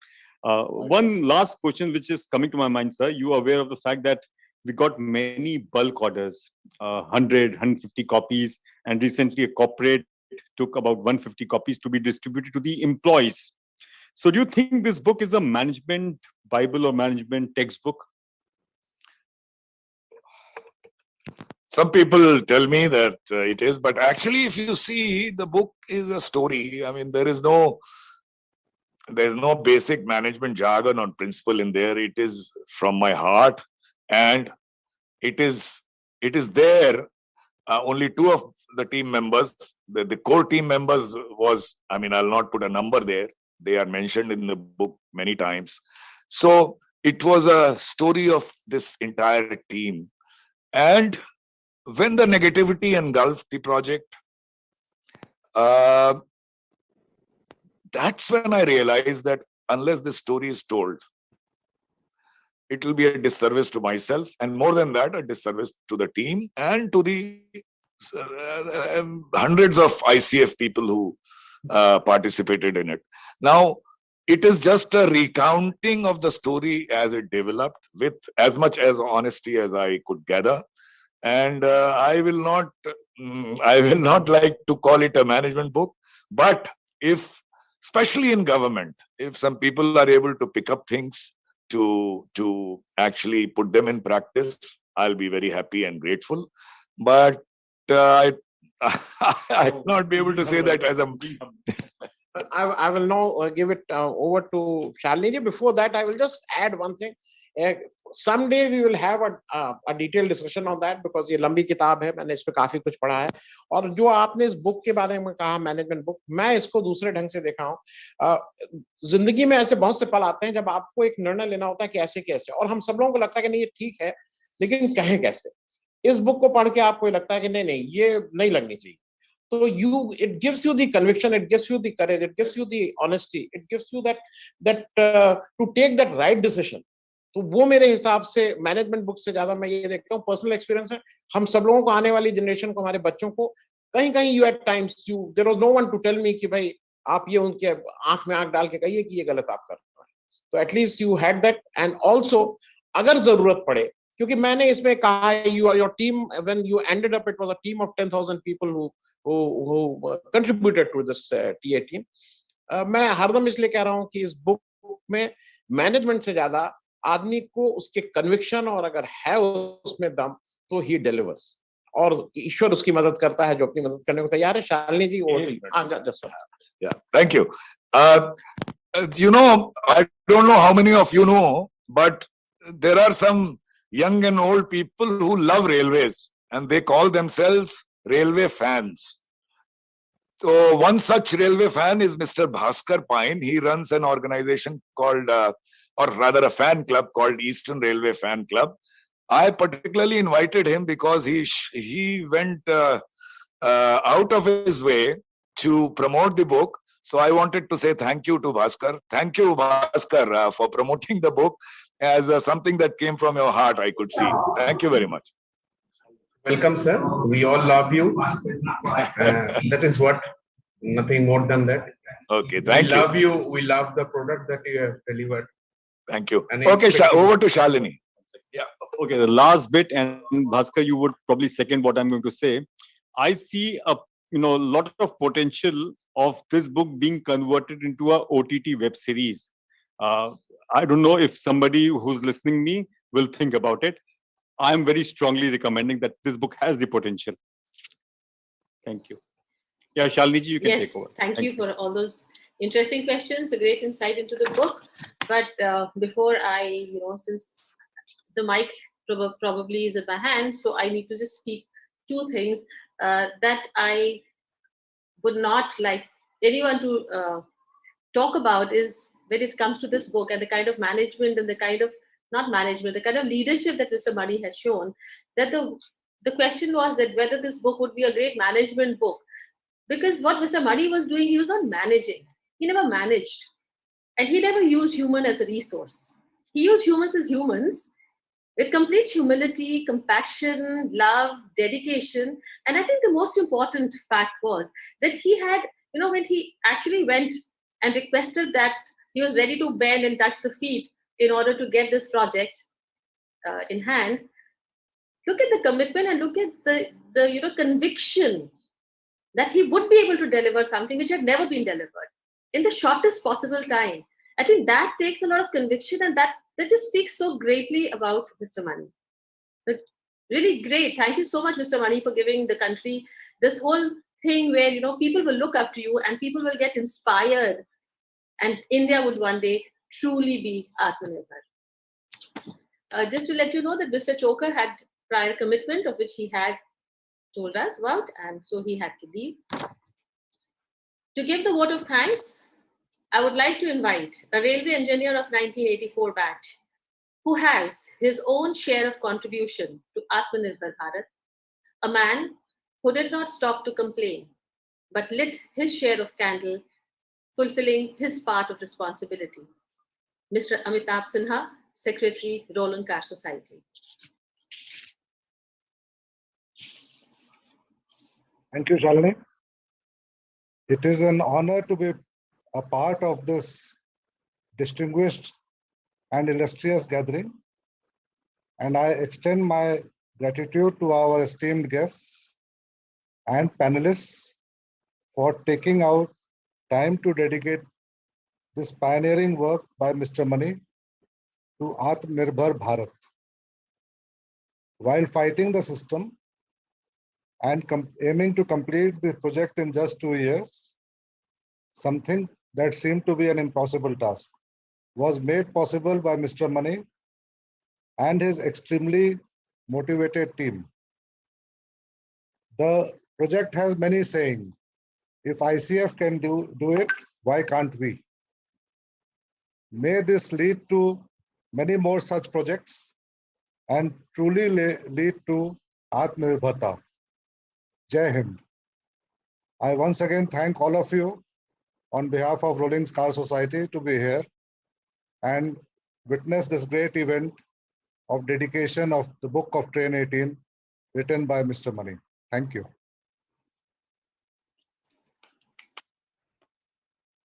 One last question, which is coming to my mind, sir. You are aware of the fact that we got many bulk orders, 100, 150 copies, and recently a corporate took about 150 copies to be distributed to the employees. So do you think this book is a management Bible or management textbook? Some people tell me that it is, but actually if you see, the book is a story. I mean, there's no basic management jargon or principle in there. It is from my heart. And it is there. Only 2 of the team members, the core team members was, I mean, I'll not put a number there. They are mentioned in the book many times. So it was a story of this entire team. And when the negativity engulfed the project, that's when I realized that unless the story is told, it will be a disservice to myself, and more than that, a disservice to the team and to the hundreds of ICF people who participated in it. Now, it is just a recounting of the story as it developed with as much as honesty as I could gather. And I will not like to call it a management book, but especially in government, if some people are able to pick up things to actually put them in practice, I'll be very happy and grateful. But I will not be able to say that as a... I will now give it over to Shalini. Before that, I will just add one thing. Someday we will have a detailed discussion on that because ये लंबी किताब है, मैंने इस पे काफी कुछ पढ़ा है. और जो आपने इस बुक के बारे में कहा मैनेजमेंट बुक, मैं इसको दूसरे ढंग से देखा हूँ. जिंदगी में ऐसे बहुत से पल आते हैं जब आपको एक निर्णय लेना होता है कि ऐसे कैसे, और हम सब लोगों को लगता है कि नहीं ये ठीक है, लेकिन कहें कैसे. इस बुक को पढ़ के आपको लगता है कि नहीं ये नहीं लगनी चाहिए. So it gives you the conviction, it gives you the courage, it gives you the honesty, it gives you that to take that right decision. तो वो मेरे हिसाब से मैनेजमेंट बुक से ज्यादा मैं ये देखता हूँ, पर्सनल एक्सपीरियंस है. हम सब लोगों को, आने वाली जनरेशन को, हमारे बच्चों को कहीं you at times there was no one to tell me कि भाई आप ये उनके आंख में आंख डाल के कहिए कि ये गलत आप कर रहे हैं. तो at least you had that. And also अगर जरूरत पड़े, क्योंकि मैंने इसमें कहा है your team when you ended up, it was a team of 10,000 people who contributed to this TA team. मैं हरदम इसलिए कह रहा हूँ कि इस बुक में मैनेजमेंट से ज्यादा आदमी को उसके कन्विक्शन, और अगर है उसमें दम तो ही डिलीवर्स, और ईश्वर उसकी मदद करता है जो अपनी मदद करने को तैयार है. शालिनी जी, Yeah, thank you. I don't know how many of you know, but there are some young and old people who love railways and they call themselves railway fans. So one such railway fan is Mr. Bhaskar Pine. He runs an organization called, or rather a fan club called Eastern Railway Fan Club. I particularly invited him because he went out of his way to promote the book So I wanted to say thank you to Bhaskar. Thank you, Bhaskar, for promoting the book as something that came from your heart, I could see. Thank you very much. Welcome, sir. We all love you. That is what, nothing more than that. Okay, thank you. We love you. We love the product that you have delivered. Thank you. And Okay, over to Shalini. Yeah. Okay, the last bit, and Bhaskar, you would probably second what I'm going to say. I see a lot of potential of this book being converted into a OTT web series. I don't know if somebody who's listening me will think about it. I'm very strongly recommending that this book has the potential. Thank you. Yeah, Shalini ji, you can take over. Thank you for all those interesting questions, a great insight into the book. But before I, since the mic probably is in my hand, so I need to just speak two things that I would not like anyone to talk about is when it comes to this book and the kind of management and the kind of, not management, the kind of leadership that Mr. Mani has shown, that the question was that whether this book would be a great management book. Because what Mr. Mani was doing, he was not managing. He never managed. And he never used human as a resource. He used humans as humans with complete humility, compassion, love, dedication. And I think the most important fact was that he had, when he actually went and requested that he was ready to bend and touch the feet in order to get this project in hand, look at the commitment and look at the conviction that he would be able to deliver something which had never been delivered in the shortest possible time. I think that takes a lot of conviction, and that just speaks so greatly about Mr. Mani. But really great. Thank you so much, Mr. Mani, for giving the country this whole thing where people will look up to you and people will get inspired, and India would one day truly be Atmanirbhar. Just to let you know that Mr. Choker had prior commitment of which he had told us about, and so he had to leave. To give the vote of thanks, I would like to invite a railway engineer of 1984 batch who has his own share of contribution to Atmanirbhar Bharat, a man who did not stop to complain, but lit his share of candle, fulfilling his part of responsibility. Mr. Amitabh Sinha, Secretary, Roland Car Society. Thank you, Shalini. It is an honor to be a part of this distinguished and illustrious gathering, and I extend my gratitude to our esteemed guests and panelists for taking out time to dedicate this pioneering work by Mr. Mani to Atmanirbhar Bharat. While fighting the system and aiming to complete the project in just 2 years, something that seemed to be an impossible task was made possible by Mr. Mani and his extremely motivated team. The project has many saying, if ICF can do it, why can't we? May this lead to many more such projects and truly lead to Atmanirbharta. Jai Hind. I once again thank all of you on behalf of Rolling Car Society to be here and witness this great event of dedication of the book of Train 18 written by Mr. Mani. Thank you.